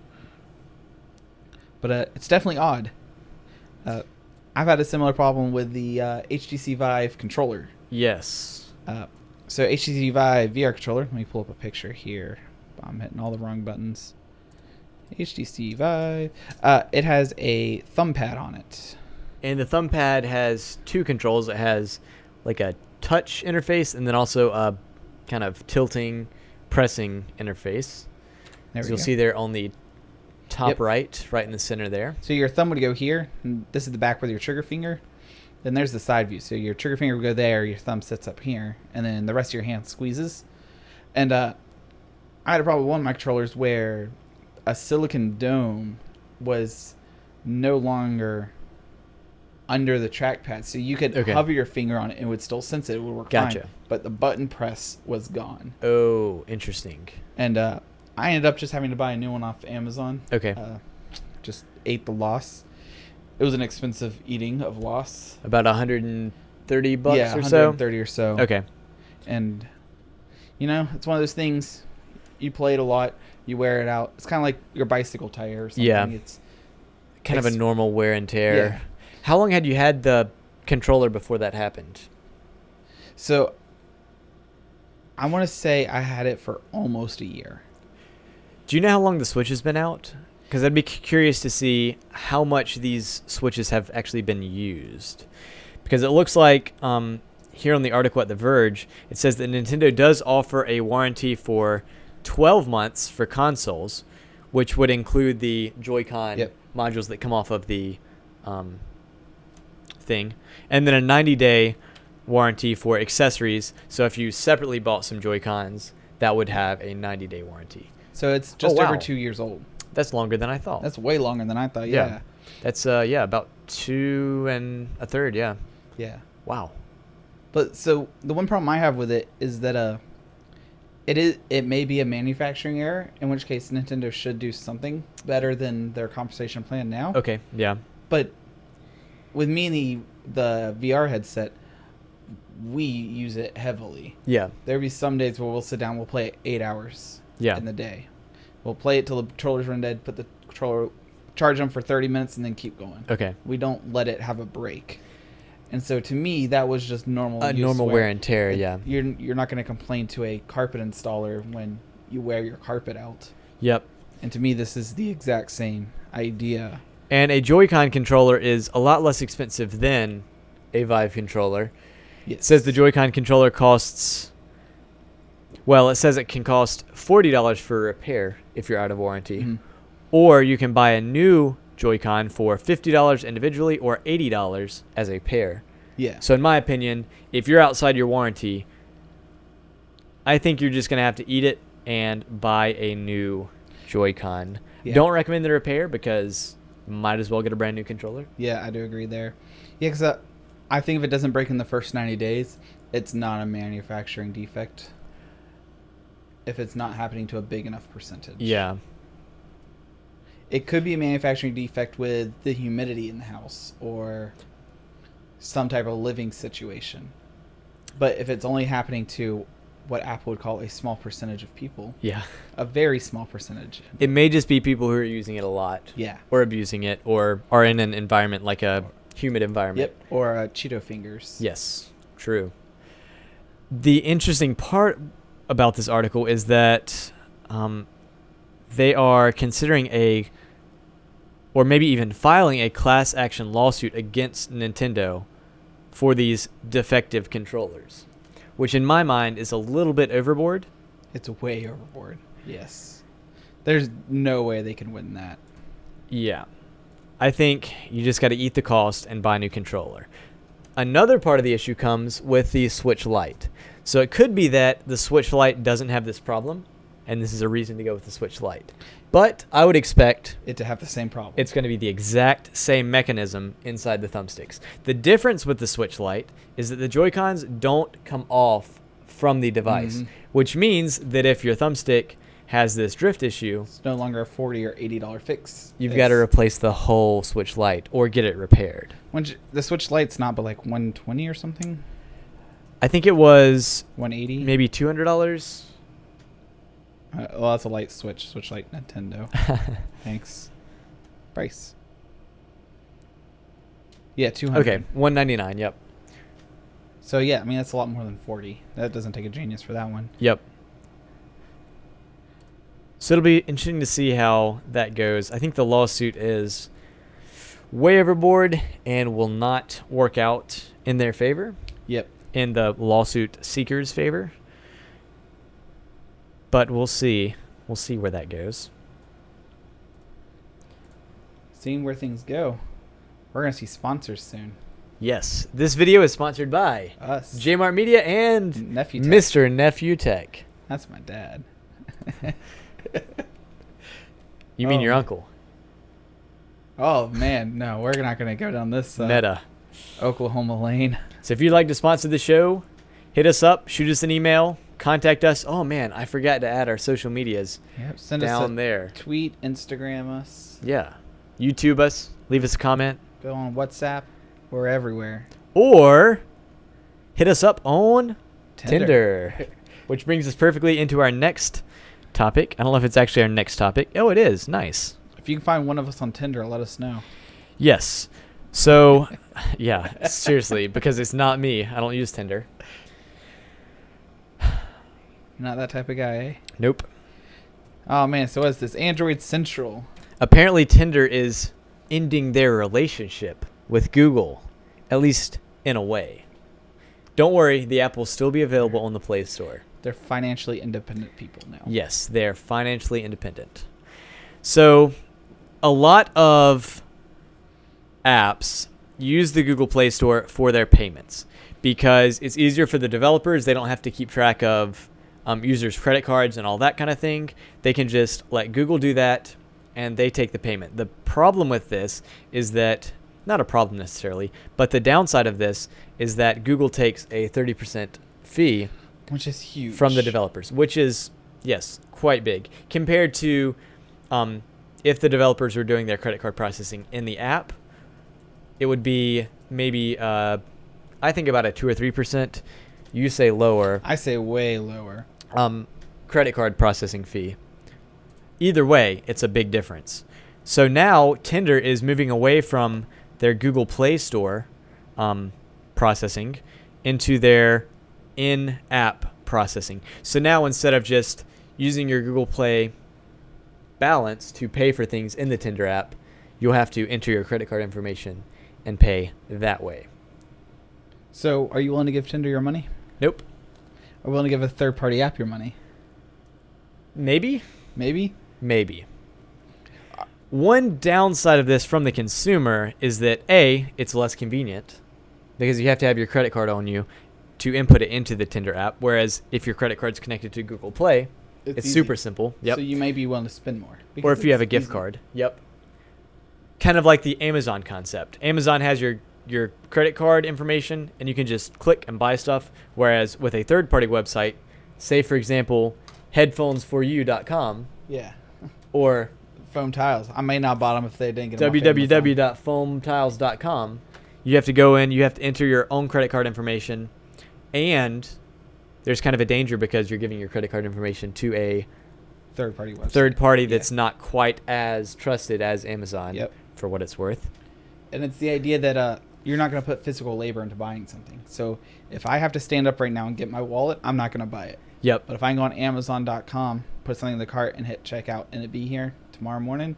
Speaker 1: But it's definitely odd. I've had a similar problem with the HTC Vive controller.
Speaker 2: Yes.
Speaker 1: So HTC Vive VR controller. Let me pull up a picture here. I'm hitting all the wrong buttons. HTC Vive. It has a thumb pad on it.
Speaker 2: And the thumb pad has 2 controls. It has like a touch interface and then also a kind of tilting, pressing interface. As you'll see there on the top right in the center there.
Speaker 1: So your thumb would go here. And this is the back with your trigger finger. Then there's the side view. So your trigger finger would go there. Your thumb sits up here. And then the rest of your hand squeezes. And I had a problem with one of my controllers where a silicon dome was no longer under the trackpad. So you could hover your finger on it and it would still sense it. It would work fine. But the button press was gone.
Speaker 2: Oh, interesting.
Speaker 1: And I ended up just having to buy a new one off Amazon.
Speaker 2: Okay.
Speaker 1: Just ate the loss. It was an expensive eating of loss.
Speaker 2: About $130 or so?
Speaker 1: 130 or so.
Speaker 2: Okay.
Speaker 1: And, it's one of those things, you play it a lot, you wear it out. It's kind of like your bicycle tire or something.
Speaker 2: Yeah.
Speaker 1: It's
Speaker 2: kind of a normal wear and tear.
Speaker 1: Yeah.
Speaker 2: How long had you had the controller before that happened?
Speaker 1: So, I want to say I had it for almost a year.
Speaker 2: Do you know how long the Switch has been out? Because I'd be curious to see how much these Switches have actually been used. Because it looks like here on the article at The Verge, it says that Nintendo does offer a warranty for 12 months for consoles, which would include the Joy-Con modules that come off of the thing, and then a 90-day warranty for accessories. So if you separately bought some Joy-Cons, that would have a 90-day warranty.
Speaker 1: So it's just over 2 years old.
Speaker 2: That's longer than I thought.
Speaker 1: That's way longer than I thought. Yeah.
Speaker 2: That's about 2 1/3. Yeah.
Speaker 1: Yeah.
Speaker 2: Wow.
Speaker 1: But so the one problem I have with it is that It may be a manufacturing error, in which case Nintendo should do something better than their compensation plan now.
Speaker 2: Okay, yeah.
Speaker 1: But with me and the VR headset, we use it heavily.
Speaker 2: Yeah.
Speaker 1: There'll be some days where we'll sit down, we'll play it 8 hours in the day. We'll play it till the controllers run dead, put the controller, charge them for 30 minutes, and then keep going.
Speaker 2: Okay.
Speaker 1: We don't let it have a break. And so to me, that was just normal use.
Speaker 2: Normal wear and tear, yeah.
Speaker 1: You're not going to complain to a carpet installer when you wear your carpet out.
Speaker 2: Yep.
Speaker 1: And to me, this is the exact same idea.
Speaker 2: And a Joy-Con controller is a lot less expensive than a Vive controller.
Speaker 1: Yes.
Speaker 2: It says the Joy-Con controller costs... Well, it says it can cost $40 for repair if you're out of warranty. Mm-hmm. Or you can buy a new Joy-Con for $50 individually or $80 as a pair.
Speaker 1: Yeah.
Speaker 2: So in my opinion, if you're outside your warranty, I think you're just going to have to eat it and buy a new Joy-Con. Yeah. Don't recommend the repair because you might as well get a brand new controller.
Speaker 1: Yeah, I do agree there. Yeah, because I think if it doesn't break in the first 90 days, it's not a manufacturing defect. If it's not happening to a big enough percentage.
Speaker 2: Yeah.
Speaker 1: It could be a manufacturing defect with the humidity in the house or some type of living situation. But if it's only happening to what Apple would call a small percentage of people.
Speaker 2: Yeah.
Speaker 1: A very small percentage.
Speaker 2: It may just be people who are using it a lot.
Speaker 1: Yeah.
Speaker 2: Or abusing it or are in an environment like a humid environment.
Speaker 1: Yep. Or Cheeto fingers.
Speaker 2: Yes. True. The interesting part about this article is that they are considering or maybe even filing a class action lawsuit against Nintendo for these defective controllers, which in my mind is a little bit overboard.
Speaker 1: It's way overboard. Yes. There's no way they can win that.
Speaker 2: Yeah. I think you just got to eat the cost and buy a new controller. Another part of the issue comes with the Switch Lite. So it could be that the Switch Lite doesn't have this problem, and this is a reason to go with the Switch Lite. But I would expect
Speaker 1: it to have the same problem.
Speaker 2: It's going to be the exact same mechanism inside the thumbsticks. The difference with the Switch Lite is that the Joy-Cons don't come off from the device, which means that if your thumbstick has this drift issue,
Speaker 1: it's no longer a $40 or $80 fix.
Speaker 2: You've got to replace the whole Switch Lite or get it repaired.
Speaker 1: The Switch Lite's not but like $120 or something?
Speaker 2: I think it was
Speaker 1: $180,
Speaker 2: maybe $200.
Speaker 1: Well, that's a light Switch Lite Nintendo. Thanks. Price. Yeah, $200.
Speaker 2: Okay, $199. Yep.
Speaker 1: So yeah, I mean that's a lot more than $40. That doesn't take a genius for that one.
Speaker 2: Yep. So it'll be interesting to see how that goes. I think the lawsuit is way overboard and will not work out in their favor.
Speaker 1: Yep.
Speaker 2: In the lawsuit seeker's favor. But we'll see. We'll see where that goes.
Speaker 1: Seeing where things go. We're going to see sponsors soon.
Speaker 2: Yes. This video is sponsored by
Speaker 1: us,
Speaker 2: J-Mart Media and
Speaker 1: Nephew Tech.
Speaker 2: Mr. Nephew Tech.
Speaker 1: That's my dad.
Speaker 2: You mean your uncle?
Speaker 1: Oh, man. No, we're not going to go down this
Speaker 2: meta
Speaker 1: Oklahoma lane.
Speaker 2: So if you'd like to sponsor the show, hit us up, shoot us an email, contact us. Oh, man, I forgot to add our social medias.
Speaker 1: Yep, send
Speaker 2: down
Speaker 1: us
Speaker 2: there.
Speaker 1: Tweet, Instagram us.
Speaker 2: Yeah. YouTube us. Leave us a comment.
Speaker 1: Go on WhatsApp. We're everywhere.
Speaker 2: Or hit us up on Tinder. Which brings us perfectly into our next topic. I don't know if it's actually our next topic. Oh, it is. Nice.
Speaker 1: If you can find one of us on Tinder, let us know.
Speaker 2: Yes. So, yeah, seriously, because it's not me. I don't use Tinder.
Speaker 1: You're not that type of guy, eh?
Speaker 2: Nope.
Speaker 1: Oh, man. So what is this? Android Central.
Speaker 2: Apparently, Tinder is ending their relationship with Google, at least in a way. Don't worry, the app will still be available on the Play Store.
Speaker 1: They're financially independent people now.
Speaker 2: Yes, they're financially independent. So, a lot of apps use the Google Play Store for their payments because it's easier for the developers. They don't have to keep track of users' credit cards and all that kind of thing. They can just let Google do that, and they take the payment. The problem with this is that, not a problem necessarily, but the downside of this is that Google takes a 30% fee
Speaker 1: Which is huge.
Speaker 2: From the developers, which is, yes, quite big. Compared to if the developers were doing their credit card processing in the app, it would be maybe, I think about a 2 or 3%. You say lower.
Speaker 1: I say way lower.
Speaker 2: Credit card processing fee. Either way, it's a big difference. So now Tinder is moving away from their Google Play Store processing into their in-app processing. So now instead of just using your Google Play balance to pay for things in the Tinder app, you'll have to enter your credit card information and pay that way.
Speaker 1: So are you willing to give Tinder your money?
Speaker 2: Nope.
Speaker 1: Are you willing to give a third-party app your money?
Speaker 2: Maybe.
Speaker 1: Maybe?
Speaker 2: Maybe. One downside of this from the consumer is that A, it's less convenient because you have to have your credit card on you to input it into the Tinder app, whereas if your credit card's connected to Google Play, it's super simple. Yep.
Speaker 1: So you may be willing to spend more.
Speaker 2: Or if you have a gift card. Yep. Kind of like the Amazon concept. Amazon has your credit card information, and you can just click and buy stuff, whereas with a third-party website, say, for example, headphonesforyou.com.
Speaker 1: Yeah.
Speaker 2: Or
Speaker 1: foam tiles. I may not buy them if they didn't get them
Speaker 2: www.foamtiles.com. You have to go in, you have to enter your own credit card information, and there's kind of a danger because you're giving your credit card information to a
Speaker 1: third-party website.
Speaker 2: Third party that's not quite as trusted as Amazon.
Speaker 1: Yep.
Speaker 2: For what it's worth.
Speaker 1: And it's the idea that you're not going to put physical labor into buying something. So if I have to stand up right now and get my wallet, I'm not going to buy it.
Speaker 2: Yep.
Speaker 1: But if I can go on Amazon.com, put something in the cart, and hit checkout, and it be here tomorrow morning,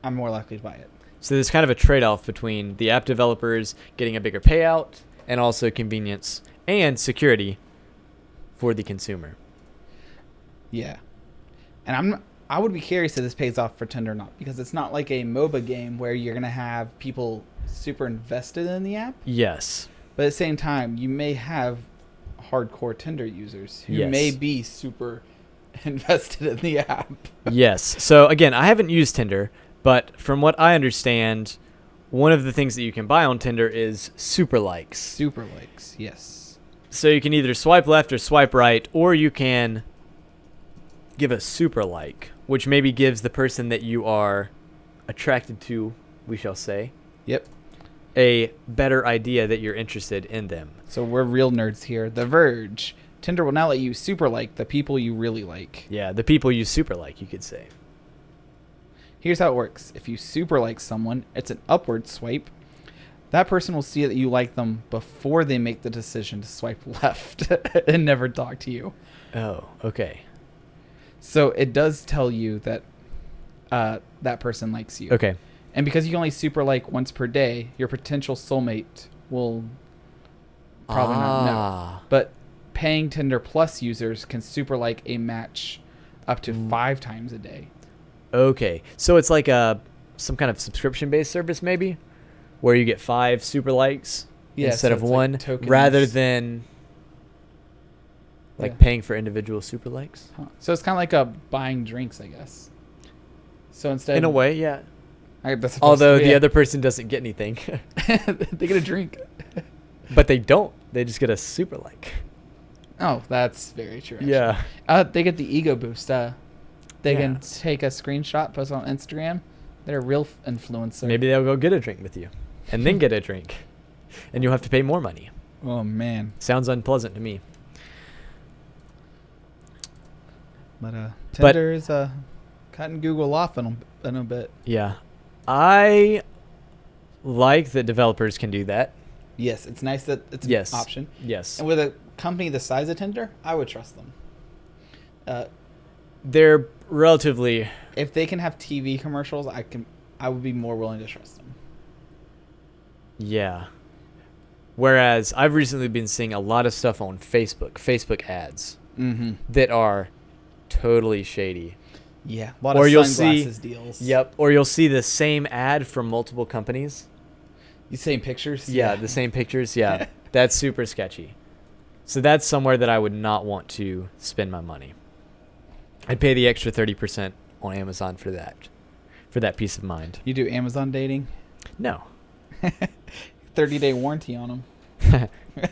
Speaker 1: I'm more likely to buy it.
Speaker 2: So there's kind of a trade-off between the app developers getting a bigger payout and also convenience and security for the consumer.
Speaker 1: Yeah. And I would be curious if this pays off for Tinder or not, because it's not like a MOBA game where you're going to have people super invested in the app.
Speaker 2: Yes.
Speaker 1: But at the same time, you may have hardcore Tinder users who may be super invested in the app.
Speaker 2: Yes. So again, I haven't used Tinder, but from what I understand, one of the things that you can buy on Tinder is super likes.
Speaker 1: Super likes, yes.
Speaker 2: So you can either swipe left or swipe right, or you can give a super like, which maybe gives the person that you are attracted to, we shall say.
Speaker 1: Yep.
Speaker 2: A better idea that you're interested in them.
Speaker 1: So we're real nerds here. The Verge. Tinder will now let you super like the people you really like.
Speaker 2: Yeah, the people you super like, you could say.
Speaker 1: Here's how it works. If you super like someone, it's an upward swipe. That person will see that you like them before they make the decision to swipe left and never talk to you.
Speaker 2: Oh, okay.
Speaker 1: So it does tell you that that person likes you.
Speaker 2: Okay.
Speaker 1: And because you only super like once per day, your potential soulmate will probably not know. But paying Tinder Plus users can super like a match up to 5 times a day.
Speaker 2: Okay. So it's like some kind of subscription-based service maybe, where you get 5 super likes instead of 1, like rather than paying for individual super likes.
Speaker 1: Huh. So it's kind of like a buying drinks, I guess. So instead,
Speaker 2: in a way, yeah.
Speaker 1: Although
Speaker 2: the other person doesn't get anything.
Speaker 1: They get a drink.
Speaker 2: But they don't. They just get a super like.
Speaker 1: Oh, that's very true. Actually.
Speaker 2: Yeah.
Speaker 1: They get the ego boost. They can take a screenshot, post it on Instagram. They're a real influencer.
Speaker 2: Maybe they'll go get a drink with you and then get a drink. And you'll have to pay more money.
Speaker 1: Oh, man.
Speaker 2: Sounds unpleasant to me.
Speaker 1: But Tinder is cutting Google off in a bit.
Speaker 2: Yeah. I like that developers can do that.
Speaker 1: Yes, it's nice that it's an option.
Speaker 2: Yes.
Speaker 1: And with a company the size of Tinder, I would trust them.
Speaker 2: They're relatively...
Speaker 1: If they can have TV commercials, I would be more willing to trust them.
Speaker 2: Yeah. Whereas I've recently been seeing a lot of stuff on Facebook ads that are totally shady.
Speaker 1: Yeah, a lot of sunglasses deals.
Speaker 2: Yep, or you'll see the same ad from multiple companies.
Speaker 1: The same pictures?
Speaker 2: Yeah, the same pictures, yeah. That's super sketchy. So that's somewhere that I would not want to spend my money. I'd pay the extra 30% on Amazon for that peace of mind.
Speaker 1: You do Amazon dating?
Speaker 2: No.
Speaker 1: 30-day warranty on them.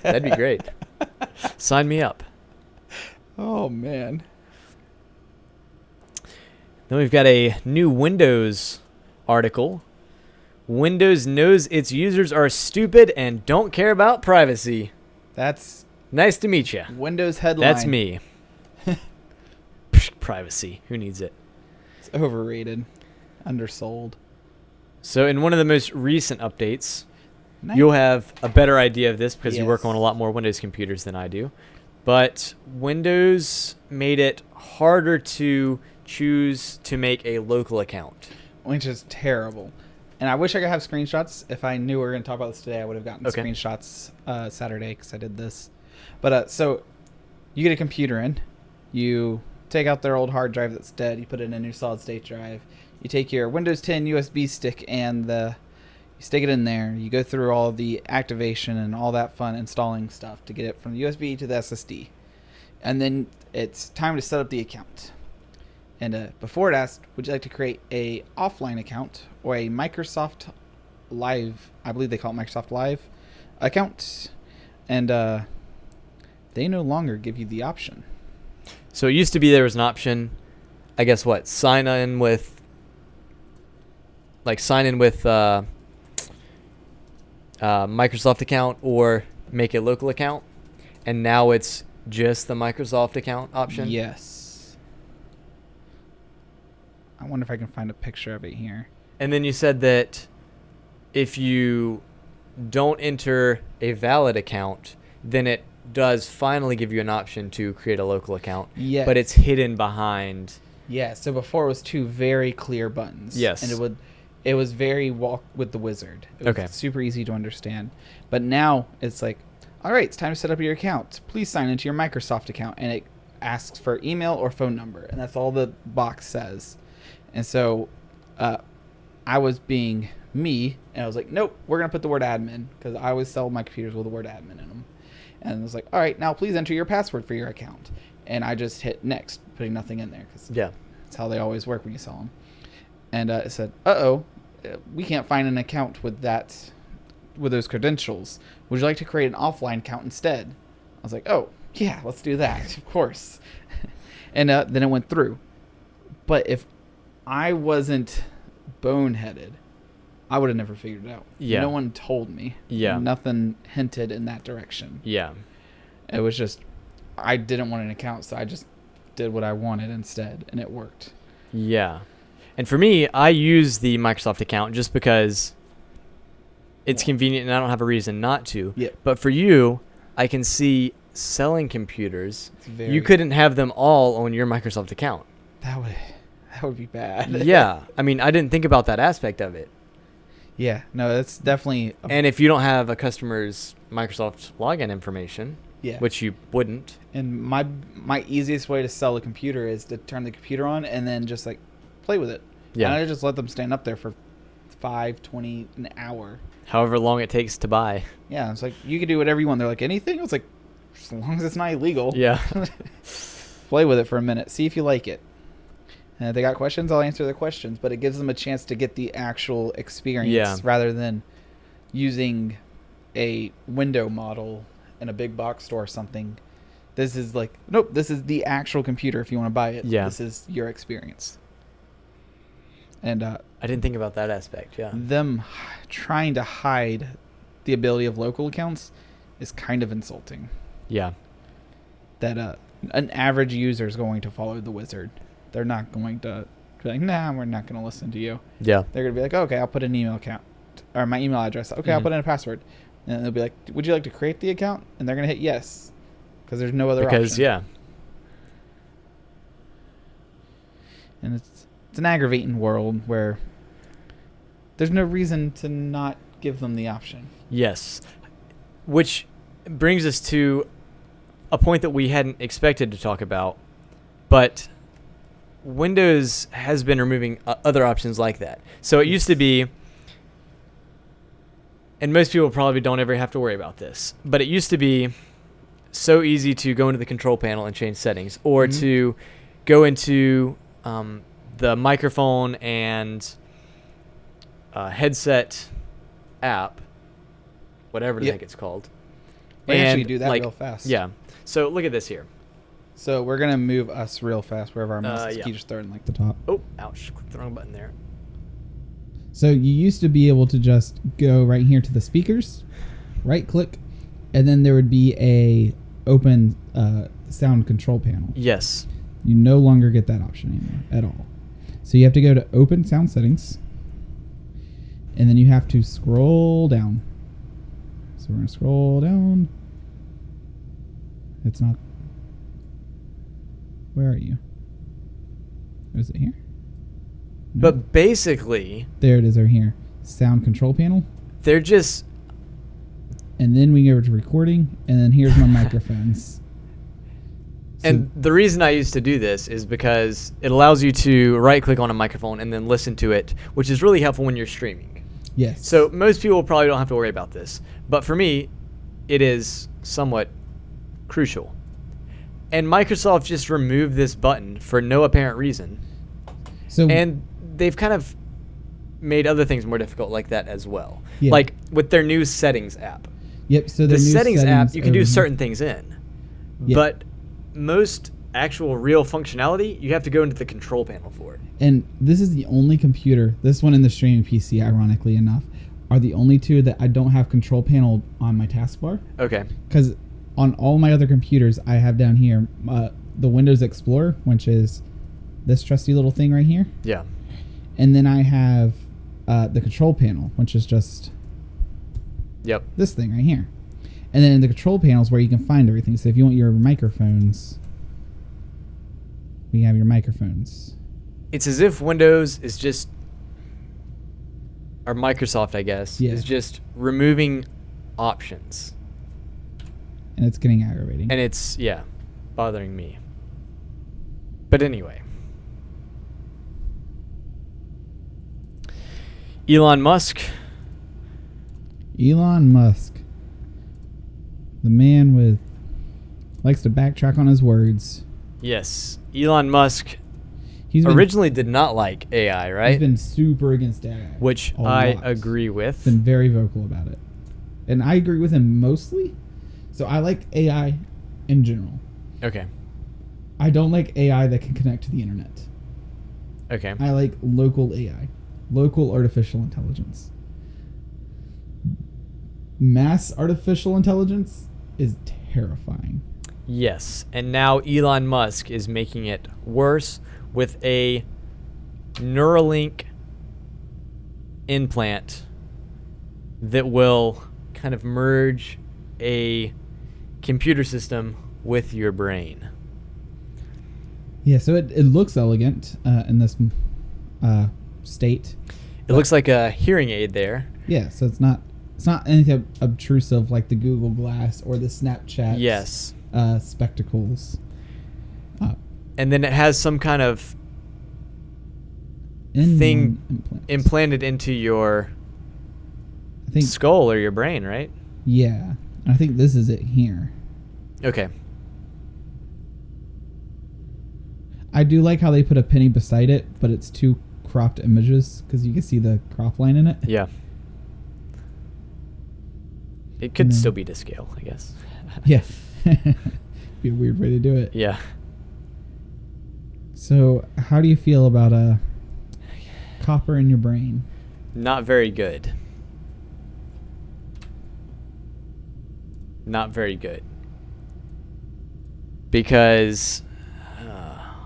Speaker 2: That'd be great. Sign me up.
Speaker 1: Oh man.
Speaker 2: Then we've got a new Windows article. Windows knows its users are stupid and don't care about privacy.
Speaker 1: That's
Speaker 2: Nice to meet you.
Speaker 1: Windows headline.
Speaker 2: That's me. Privacy. Who needs it?
Speaker 1: It's overrated. Undersold.
Speaker 2: So in one of the most recent updates,
Speaker 1: Nice.
Speaker 2: you'll have a better idea of this because you work
Speaker 1: Yes.
Speaker 2: on a lot more Windows computers than I do. But Windows made it harder to choose to make a local account.
Speaker 1: Which is terrible. And I wish I could have screenshots. If I knew we were going to talk about this today, I would have gotten
Speaker 2: Okay.
Speaker 1: screenshots Saturday because I did this. But so you get a computer in. You take out their old hard drive that's dead. You put it in your solid state drive. You take your Windows 10 USB stick and you stick it in there. You go through all the activation and all that fun installing stuff to get it from the USB to the SSD. And then it's time to set up the account. And before it asked, would you like to create a offline account or a Microsoft Live, I believe they call it Microsoft Live account. And they no longer give you the option.
Speaker 2: So it used to be there was an option, I guess what, sign in with Microsoft account or make a local account. And now it's just the Microsoft account option.
Speaker 1: Yes. I wonder if I can find a picture of it here.
Speaker 2: And then you said that if you don't enter a valid account, then it does finally give you an option to create a local account.
Speaker 1: Yes.
Speaker 2: But it's hidden behind.
Speaker 1: Yeah, so before it was two very clear buttons.
Speaker 2: Yes.
Speaker 1: And it was very walk with the wizard. It was
Speaker 2: Okay.
Speaker 1: super easy to understand. But now it's like, all right, it's time to set up your account. Please sign into your Microsoft account. And it asks for email or phone number. And that's all the box says. And so I was being me. And I was like, nope, we're going to put the word admin. Because I always sell my computers with the word admin in them. And it was like, all right, now please enter your password for your account. And I just hit next, putting nothing in there. Because
Speaker 2: Yeah.
Speaker 1: that's how they always work when you sell them. And it said, uh-oh, we can't find an account with those credentials. Would you like to create an offline account instead? I was like, oh, yeah, let's do that, of course. And then it went through. But if I wasn't boneheaded, I would have never figured it out.
Speaker 2: Yeah.
Speaker 1: No one told me.
Speaker 2: Yeah.
Speaker 1: Nothing hinted in that direction.
Speaker 2: Yeah.
Speaker 1: It was just, I didn't want an account, so I just did what I wanted instead, and it worked.
Speaker 2: Yeah. And for me, I use the Microsoft account just because it's convenient and I don't have a reason not to.
Speaker 1: Yeah.
Speaker 2: But for you, I can see selling computers.
Speaker 1: Very,
Speaker 2: You couldn't have them all on your Microsoft account.
Speaker 1: That would be bad.
Speaker 2: Yeah. I mean, I didn't think about that aspect of it.
Speaker 1: Yeah. No, that's definitely.
Speaker 2: And if you don't have a customer's Microsoft login information,
Speaker 1: Yeah.
Speaker 2: which you wouldn't.
Speaker 1: And my easiest way to sell a computer is to turn the computer on and then just like play with it.
Speaker 2: Yeah.
Speaker 1: And I just let them stand up there for 5-20 an hour.
Speaker 2: However long it takes to buy.
Speaker 1: Yeah. It's like, you can do whatever you want. They're like, anything? I was like, as long as it's not illegal.
Speaker 2: Yeah.
Speaker 1: Play with it for a minute. See if you like it. And if they got questions, I'll answer their questions. But it gives them a chance to get the actual experience rather than using a window model in a big box store or something. This is like, nope, this is the actual computer if you want to buy it.
Speaker 2: Yeah.
Speaker 1: This is your experience. And
Speaker 2: I didn't think about that aspect. Yeah.
Speaker 1: them trying to hide the ability of local accounts is kind of insulting.
Speaker 2: Yeah.
Speaker 1: That an average user is going to follow the wizard. They're not going to be like, nah, we're not going to listen to you.
Speaker 2: Yeah.
Speaker 1: They're going to be like, okay, I'll put an email account or my email address. Okay, I'll
Speaker 2: Mhm.
Speaker 1: put in a password. And they'll be like, would you like to create the account? And they're going to hit yes because there's no other option.
Speaker 2: Yeah.
Speaker 1: And it's an aggravating world where there's no reason to not give them the option.
Speaker 2: Yes. Which brings us to a point that we hadn't expected to talk about, but Windows has been removing other options like that. So it used to be, and most people probably don't ever have to worry about this, but it used to be so easy to go into the control panel and change settings, or
Speaker 1: Mhm.
Speaker 2: to go into the microphone and headset app, whatever the
Speaker 1: Yep.
Speaker 2: heck it's called.
Speaker 1: We can actually
Speaker 2: And,
Speaker 1: do that
Speaker 2: like,
Speaker 1: real fast.
Speaker 2: Yeah. So look at this here.
Speaker 1: So we're gonna move us real fast wherever our mouse is.
Speaker 2: Yeah.
Speaker 1: Keep just starting like the top.
Speaker 2: Oh, ouch. Clicked the wrong button there.
Speaker 3: So you used to be able to just go right here to the speakers, right click, and then there would be a open sound control panel.
Speaker 2: Yes.
Speaker 3: You no longer get that option anymore at all. So you have to go to open sound settings, and then you have to scroll down. So we're going to scroll down. It's not... Where are you? Is it here? No.
Speaker 2: But basically,
Speaker 3: There it is over here. Sound control panel.
Speaker 2: they're just...
Speaker 3: And then we go to recording, and then here's my microphones. So-
Speaker 2: And the reason I used to do this is because it allows you to right-click on a microphone and then listen to it, which is really helpful when you're streaming.
Speaker 3: yes.
Speaker 2: So most people probably don't have to worry about this. But for me, it is somewhat crucial. And Microsoft just removed this button for no apparent reason.
Speaker 3: So
Speaker 2: And they've kind of made other things more difficult like that as well.
Speaker 3: Yeah.
Speaker 2: Like with their new settings app.
Speaker 3: yep. So
Speaker 2: The
Speaker 3: new
Speaker 2: settings app, you can
Speaker 3: over
Speaker 2: do
Speaker 3: here.
Speaker 2: certain things in.
Speaker 3: Yeah.
Speaker 2: But most actual real functionality, you have to go into the control panel for it.
Speaker 3: And this is the only computer, this one and the streaming PC, ironically enough, are the only two that I don't have control panel on my taskbar.
Speaker 2: Okay.
Speaker 3: Because on all my other computers, I have down here the Windows Explorer, which is this trusty little thing right here.
Speaker 2: Yeah.
Speaker 3: And then I have the control panel, which is just
Speaker 2: Yep.
Speaker 3: this thing right here. And then in the control panel is where you can find everything. So if you want your microphones, we have your microphones.
Speaker 2: It's as if Windows is just, or Microsoft, I guess,
Speaker 3: Yeah.
Speaker 2: is just removing options.
Speaker 3: And it's getting aggravating.
Speaker 2: And it's, yeah, bothering me. But anyway. Elon Musk.
Speaker 3: Elon Musk. The man with likes to backtrack on his words.
Speaker 2: Yes. Elon Musk
Speaker 3: He's been,
Speaker 2: originally did not like AI, right?
Speaker 3: He's been super against AI.
Speaker 2: Which
Speaker 3: a
Speaker 2: I
Speaker 3: lot.
Speaker 2: agree with.
Speaker 3: Been very vocal about it. And I agree with him mostly. So I like AI in general.
Speaker 2: Okay.
Speaker 3: I don't like AI that can connect to the internet.
Speaker 2: Okay.
Speaker 3: I like local AI. Local artificial intelligence. Mass artificial intelligence is terrifying.
Speaker 2: Yes. And now Elon Musk is making it worse with a Neuralink implant that will kind of merge a computer system with your brain.
Speaker 3: Yeah, so it looks elegant in this state.
Speaker 2: It looks like a hearing aid there.
Speaker 3: Yeah, so it's not anything obtrusive like the Google Glass or the Snapchat
Speaker 2: Yes.
Speaker 3: spectacles.
Speaker 2: And then it has some kind of
Speaker 3: In-one
Speaker 2: thing
Speaker 3: implant.
Speaker 2: implanted into your
Speaker 3: I think
Speaker 2: skull or your brain, right?
Speaker 3: yeah. I think this is it here.
Speaker 2: Okay.
Speaker 3: I do like how they put a penny beside it, but it's two cropped images because you can see the crop line in it.
Speaker 2: Yeah. It could
Speaker 3: And then-
Speaker 2: still be to scale, I guess.
Speaker 3: Yeah. Be a weird way to do it.
Speaker 2: Yeah.
Speaker 3: So, how do you feel about copper in your brain?
Speaker 2: Not very good. Not very good. Because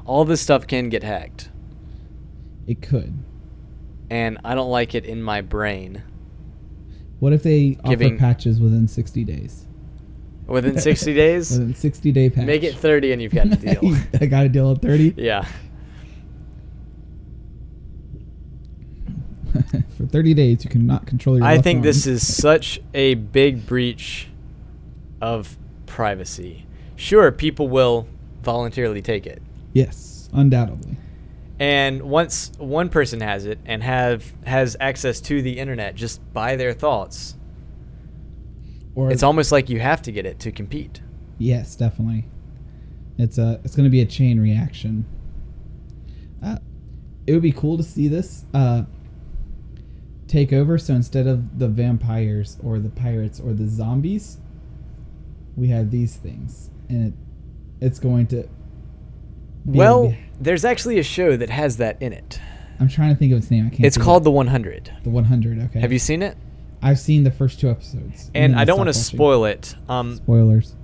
Speaker 2: all this stuff can get hacked.
Speaker 3: It could.
Speaker 2: And I don't like it in my brain.
Speaker 3: What if they offer
Speaker 2: Giving-
Speaker 3: patches within 60 days?
Speaker 2: Within 60 days,
Speaker 3: Within 60-day patch.
Speaker 2: make it 30 and you've got a deal.
Speaker 3: I got a deal at 30?
Speaker 2: Yeah.
Speaker 3: For 30 days, you cannot control your
Speaker 2: I
Speaker 3: left
Speaker 2: think
Speaker 3: arm.
Speaker 2: this is such a big breach of privacy. Sure, people will voluntarily take it.
Speaker 3: Yes, undoubtedly.
Speaker 2: And once one person has it and has access to the internet just by their thoughts,
Speaker 3: Or
Speaker 2: it's almost like you have to get it to compete.
Speaker 3: yes, definitely. It's going to be a chain reaction. It would be cool to see this take over. So instead of the vampires or the pirates or the zombies, we have these things, and it's going to
Speaker 2: Well, there's actually a show that has that in it.
Speaker 3: I'm trying to think of its name. I can't.
Speaker 2: It's called The 100.
Speaker 3: The 100. Okay.
Speaker 2: Have you seen it?
Speaker 3: I've seen the first 2 episodes.
Speaker 2: And I don't want to spoil it.
Speaker 3: Spoilers.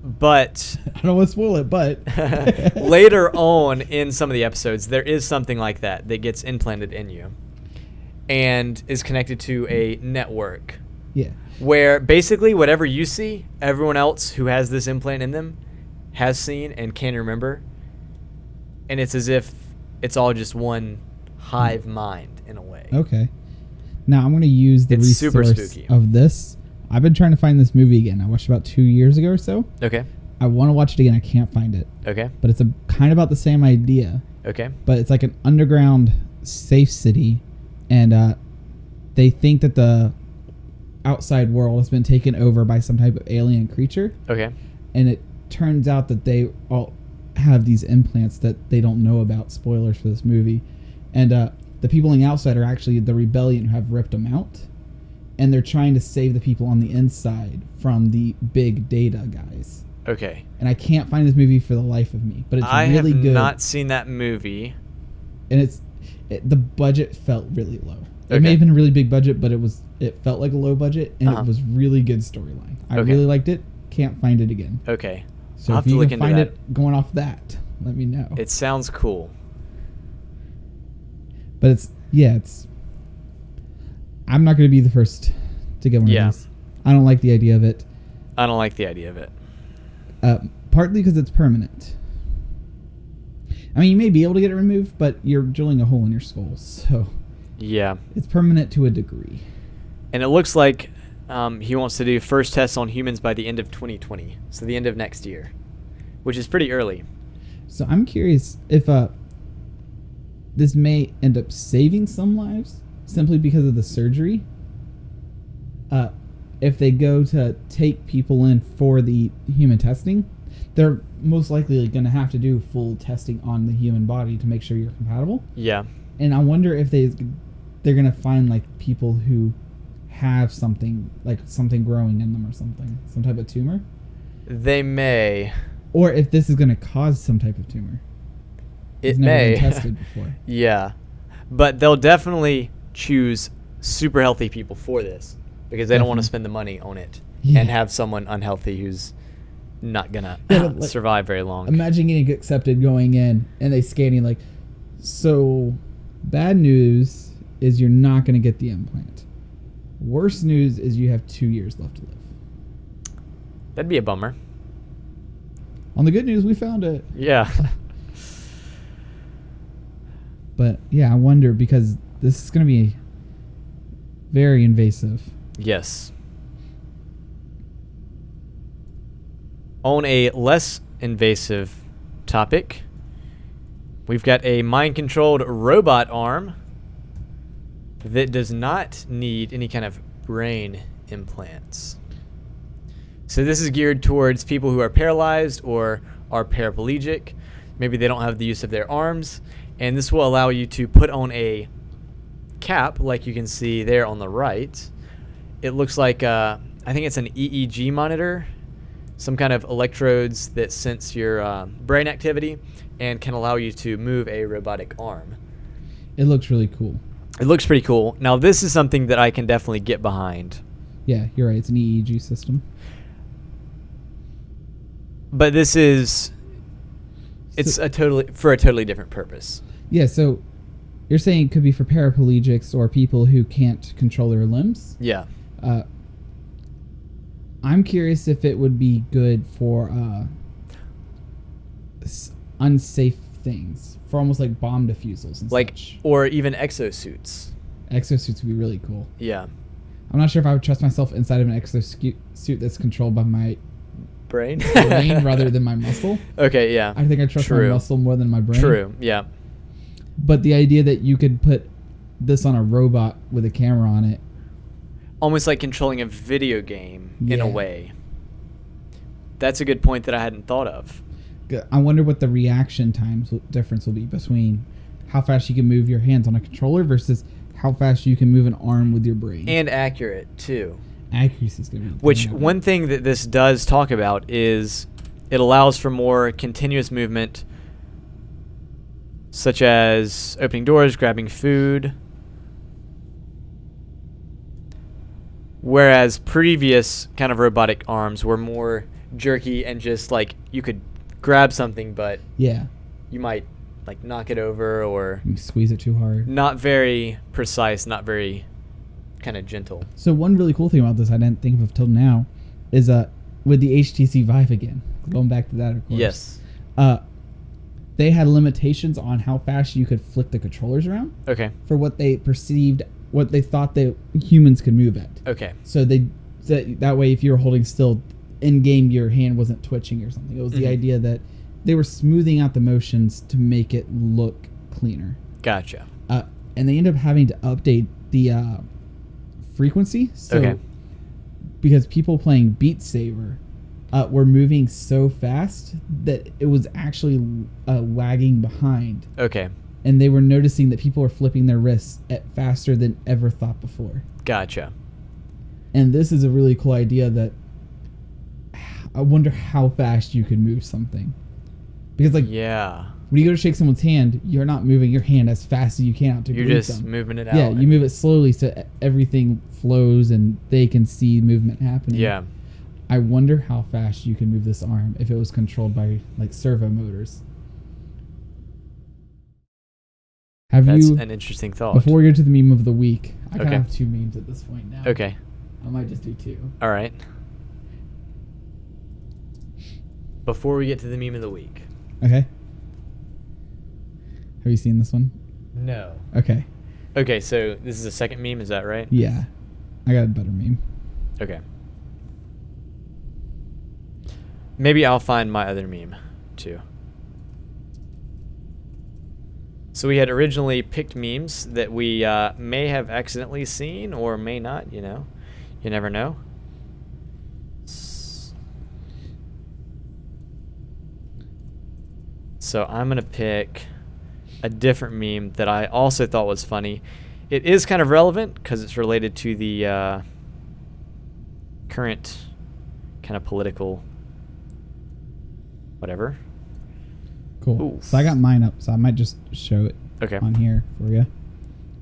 Speaker 2: But
Speaker 3: I don't want to spoil it, but
Speaker 2: later on in some of the episodes, there is something like that gets implanted in you and is connected to a network.
Speaker 3: Yeah.
Speaker 2: Where basically whatever you see, everyone else who has this implant in them has seen and can remember. And it's as if it's all just one hive mind in a way.
Speaker 3: Okay. Now I'm going to use the
Speaker 2: super
Speaker 3: resource
Speaker 2: spooky.
Speaker 3: of this. I've been trying to find this movie again. I watched it about 2 years ago or so.
Speaker 2: Okay.
Speaker 3: I want to watch it again. I can't find it.
Speaker 2: Okay.
Speaker 3: But it's kind of about the same idea.
Speaker 2: Okay.
Speaker 3: But it's like an underground safe city, and they think that the outside world has been taken over by some type of alien creature.
Speaker 2: Okay.
Speaker 3: And it turns out that they all have these implants that they don't know about. Spoilers for this movie. And the people on the outside are actually the rebellion who have ripped them out. And they're trying to save the people on the inside from the big data guys.
Speaker 2: Okay.
Speaker 3: And I can't find this movie for the life of me, but it's
Speaker 2: I
Speaker 3: really
Speaker 2: have
Speaker 3: good.
Speaker 2: not seen that movie.
Speaker 3: And the budget felt really low. It
Speaker 2: Okay.
Speaker 3: may have been a really big budget, but it felt like a low budget, and it was really good storyline. I really liked it. Can't find it again.
Speaker 2: Okay.
Speaker 3: So
Speaker 2: I'll
Speaker 3: if
Speaker 2: have to
Speaker 3: you
Speaker 2: look
Speaker 3: can
Speaker 2: into
Speaker 3: find
Speaker 2: that.
Speaker 3: it going off that, let me know.
Speaker 2: It sounds cool.
Speaker 3: But I'm not going to be the first to get one of these. I don't like the idea of it.
Speaker 2: I don't like the idea of it.
Speaker 3: Partly because it's permanent. I mean, you may be able to get it removed, but you're drilling a hole in your skull, so
Speaker 2: Yeah.
Speaker 3: it's permanent to a degree.
Speaker 2: And it looks like he wants to do first tests on humans by the end of 2020, so the end of next year, which is pretty early.
Speaker 3: So I'm curious if this may end up saving some lives simply because of the surgery. If they go to take people in for the human testing, they're most likely going to have to do full testing on the human body to make sure you're compatible.
Speaker 2: Yeah.
Speaker 3: And I wonder if they're going to find like people who have something growing in them or something, some type of tumor.
Speaker 2: They may.
Speaker 3: Or if this is going to cause some type of tumor.
Speaker 2: It
Speaker 3: It's never
Speaker 2: may.
Speaker 3: been tested before.
Speaker 2: Yeah. But they'll definitely choose super healthy people for this because they don't want to spend the money on it and have someone unhealthy who's not going to survive very long.
Speaker 3: Imagine getting accepted going in and they scan you like, so bad news is you're not going to get the implant. Worst news is you have 2 years left to live.
Speaker 2: That'd be a bummer.
Speaker 3: On the good news, we found it.
Speaker 2: Yeah.
Speaker 3: But yeah, I wonder because this is going to be very invasive.
Speaker 2: Yes. On a less invasive topic, we've got a mind-controlled robot arm that does not need any kind of brain implants. So this is geared towards people who are paralyzed or are paraplegic. Maybe they don't have the use of their arms, and this will allow you to put on a cap like you can see there on the right. It looks like I think it's an EEG monitor, some kind of electrodes that sense your brain activity and can allow you to move a robotic arm.
Speaker 3: It looks really cool.
Speaker 2: It looks pretty cool. Now this is something that I can definitely get behind.
Speaker 3: Yeah, you're right. It's an EEG system.
Speaker 2: But this is for a totally different purpose.
Speaker 3: Yeah, so you're saying it could be for paraplegics or people who can't control their limbs?
Speaker 2: Yeah.
Speaker 3: I'm curious if it would be good for unsafe things, for almost like bomb defusals and such.
Speaker 2: Or even exosuits.
Speaker 3: Exosuits would be really cool.
Speaker 2: Yeah.
Speaker 3: I'm not sure if I would trust myself inside of an exosuit that's controlled by my
Speaker 2: Brain
Speaker 3: rather than my muscle.
Speaker 2: Okay, yeah.
Speaker 3: I think I trust my muscle more than my brain.
Speaker 2: True, yeah.
Speaker 3: But the idea that you could put this on a robot with a camera on it,
Speaker 2: almost like controlling a video game in a way. That's a good point that I hadn't thought of.
Speaker 3: I wonder what the reaction times difference will be between how fast you can move your hands on a controller versus how fast you can move an arm with your brain.
Speaker 2: And accurate, too.
Speaker 3: Accuracy is going to be...
Speaker 2: Which, one thing that this does talk about is it allows for more continuous movement such as opening doors, grabbing food. Whereas previous kind of robotic arms were more jerky and just like you could grab something, but
Speaker 3: Yeah.
Speaker 2: you might like knock it over or
Speaker 3: You squeeze it too hard.
Speaker 2: not very precise, not very kind of gentle.
Speaker 3: So one really cool thing about this I didn't think of till now is with the HTC Vive again, going back to that, of course.
Speaker 2: Yes.
Speaker 3: They had limitations on how fast you could flick the controllers around
Speaker 2: Okay.
Speaker 3: for what they perceived, what they thought that humans could move at.
Speaker 2: Okay.
Speaker 3: So that way, if you were holding still in game, your hand wasn't twitching or something. It was the idea that they were smoothing out the motions to make it look cleaner.
Speaker 2: Gotcha.
Speaker 3: And they ended up having to update the frequency. So,
Speaker 2: Okay.
Speaker 3: because people playing Beat Saber were moving so fast that it was actually lagging behind.
Speaker 2: Okay.
Speaker 3: And they were noticing that people were flipping their wrists at faster than ever thought before.
Speaker 2: Gotcha.
Speaker 3: And this is a really cool idea that I wonder how fast you could move something. Because like
Speaker 2: Yeah.
Speaker 3: when you go to shake someone's hand, you're not moving your hand as fast as you can to
Speaker 2: You're
Speaker 3: greet
Speaker 2: just
Speaker 3: them.
Speaker 2: moving it out.
Speaker 3: Yeah, you move it slowly so everything flows and they can see movement happening.
Speaker 2: Yeah.
Speaker 3: I wonder how fast you can move this arm if it was controlled by like servo motors.
Speaker 2: That's an interesting thought.
Speaker 3: Before we go to the meme of the week, I kind
Speaker 2: Okay.
Speaker 3: of have 2 memes at this point now.
Speaker 2: Okay.
Speaker 3: I might just do 2.
Speaker 2: All right. Before we get to the meme of the week.
Speaker 3: Okay. Have you seen this one?
Speaker 2: No.
Speaker 3: Okay.
Speaker 2: Okay, so this is the second meme, is that right?
Speaker 3: Yeah. I got a better meme.
Speaker 2: Okay. Maybe I'll find my other meme, too. So we had originally picked memes that we may have accidentally seen or may not, you know. You never know. So I'm going to pick a different meme that I also thought was funny. It is kind of relevant because it's related to the current kind of political whatever.
Speaker 3: Cool.
Speaker 2: Ooh.
Speaker 3: So I got mine up, so I might just show it
Speaker 2: Okay.
Speaker 3: on here for you.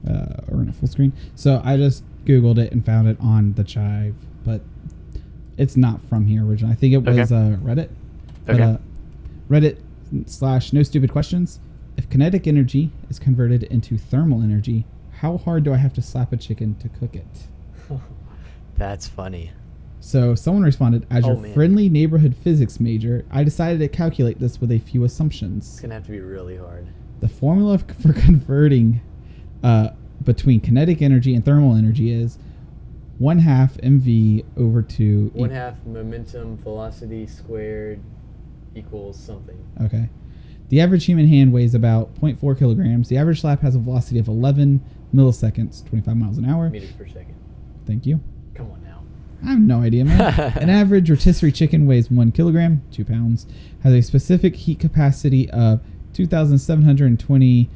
Speaker 3: Or in a full screen. So I just Googled it and found it on the Chive, but it's not from here originally. I think it was Reddit. But,
Speaker 2: Okay.
Speaker 3: Reddit/ no stupid questions. If kinetic energy is converted into thermal energy, how hard do I have to slap a chicken to cook it?
Speaker 2: That's funny.
Speaker 3: So someone responded, as your
Speaker 2: man.
Speaker 3: friendly neighborhood physics major, I decided to calculate this with a few assumptions.
Speaker 2: It's going to have to be really hard.
Speaker 3: The formula for converting between kinetic energy and thermal energy is 1/2 mv over 2.
Speaker 2: 1/2 momentum velocity squared equals something.
Speaker 3: Okay. The average human hand weighs about 0.4 kilograms. The average slap has a velocity of 11 milliseconds, 25 miles an hour.
Speaker 2: Meters per second.
Speaker 3: Thank you.
Speaker 2: Come on now.
Speaker 3: I have no idea, man. An average rotisserie chicken weighs 1 kilogram, 2 pounds, has a specific heat capacity of 2,720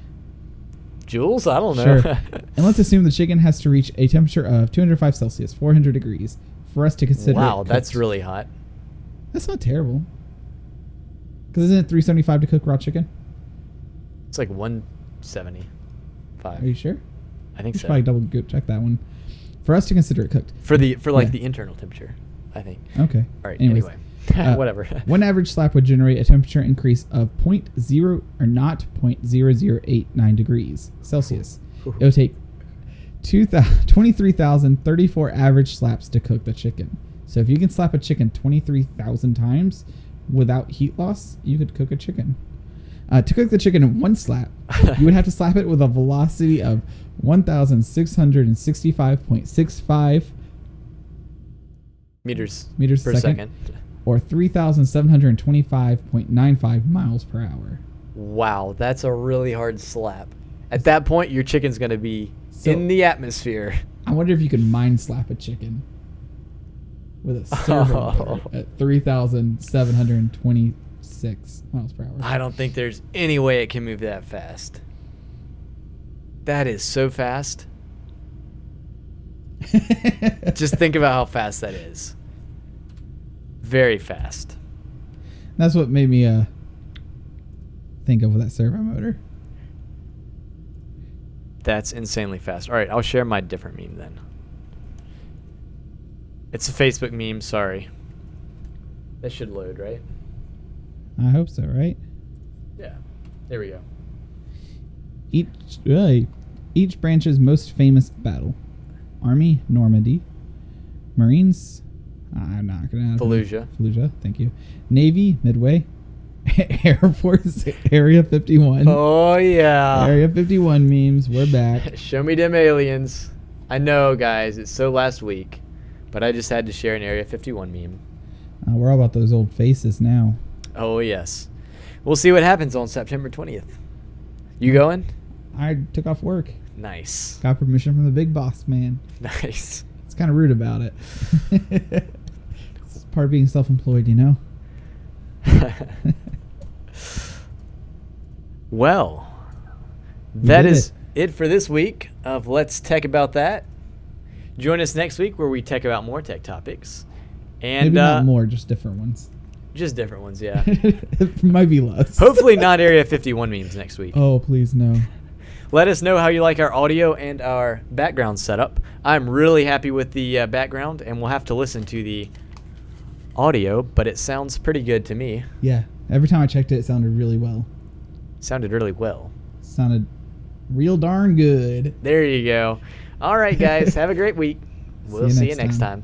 Speaker 2: Joules? I don't know.
Speaker 3: Sure. And let's assume the chicken has to reach a temperature of 205 Celsius, 400 degrees, for us to consider
Speaker 2: Wow,
Speaker 3: it
Speaker 2: that's
Speaker 3: cooked.
Speaker 2: really hot.
Speaker 3: That's not terrible. Because isn't it 375 to cook raw chicken?
Speaker 2: It's like 175.
Speaker 3: Are you sure?
Speaker 2: I think
Speaker 3: We should
Speaker 2: so.
Speaker 3: probably double go check that one. For us to consider it cooked.
Speaker 2: For the
Speaker 3: Yeah.
Speaker 2: the internal temperature, I think.
Speaker 3: Okay.
Speaker 2: All right.
Speaker 3: Anyways,
Speaker 2: Anyway, whatever.
Speaker 3: One average slap would generate a temperature increase of 0.0089 degrees Celsius. It would take 23,034 average slaps to cook the chicken. So if you can slap a chicken 23,000 times without heat loss, you could cook a chicken. To cook the chicken in one slap, you would have to slap it with a velocity of 1,665.65
Speaker 2: meters
Speaker 3: meters
Speaker 2: per
Speaker 3: a second, or 3,725.95 miles per hour.
Speaker 2: Wow, that's a really hard slap. At that point, your chicken's going to be
Speaker 3: So-
Speaker 2: in the atmosphere.
Speaker 3: I wonder if you could mind slap a chicken with a servo motor at 3,726 miles per hour.
Speaker 2: I don't think there's any way it can move that fast. That is so fast. Just think about how fast that is. Very fast.
Speaker 3: That's what made me think of with that servo motor.
Speaker 2: That's insanely fast. All right, I'll share my different meme then. It's a Facebook meme, sorry. That should load, right?
Speaker 3: I hope so, right?
Speaker 2: Yeah. There we go.
Speaker 3: Each branch's most famous battle. Army, Normandy. Marines, I'm not going to... Fallujah, thank you. Navy, Midway. Air Force, Area 51.
Speaker 2: Oh, yeah.
Speaker 3: Area 51 memes, we're back.
Speaker 2: Show me them aliens. I know, guys, it's so last week, but I just had to share an Area 51 meme.
Speaker 3: We're all about those old faces now.
Speaker 2: Oh, yes. We'll see what happens on September 20th. You going?
Speaker 3: I took off work.
Speaker 2: Nice.
Speaker 3: Got permission from the big boss, man.
Speaker 2: Nice.
Speaker 3: It's kind of rude about it. It's part of being self-employed, you know?
Speaker 2: Well, that is it for this week of Let's Tech About That. Join us next week where we tech about more tech topics. And
Speaker 3: maybe not more, just different ones.
Speaker 2: Just different ones, yeah.
Speaker 3: It might be less.
Speaker 2: Hopefully not Area 51 memes next week.
Speaker 3: Oh, please no.
Speaker 2: Let us know how you like our audio and our background setup. I'm really happy with the background, and we'll have to listen to the audio, but it sounds pretty good to me.
Speaker 3: Yeah. Every time I checked it, it sounded really well.
Speaker 2: Sounded really well.
Speaker 3: Sounded real darn good.
Speaker 2: There you go. All right, guys. Have a great week. We'll see you next time.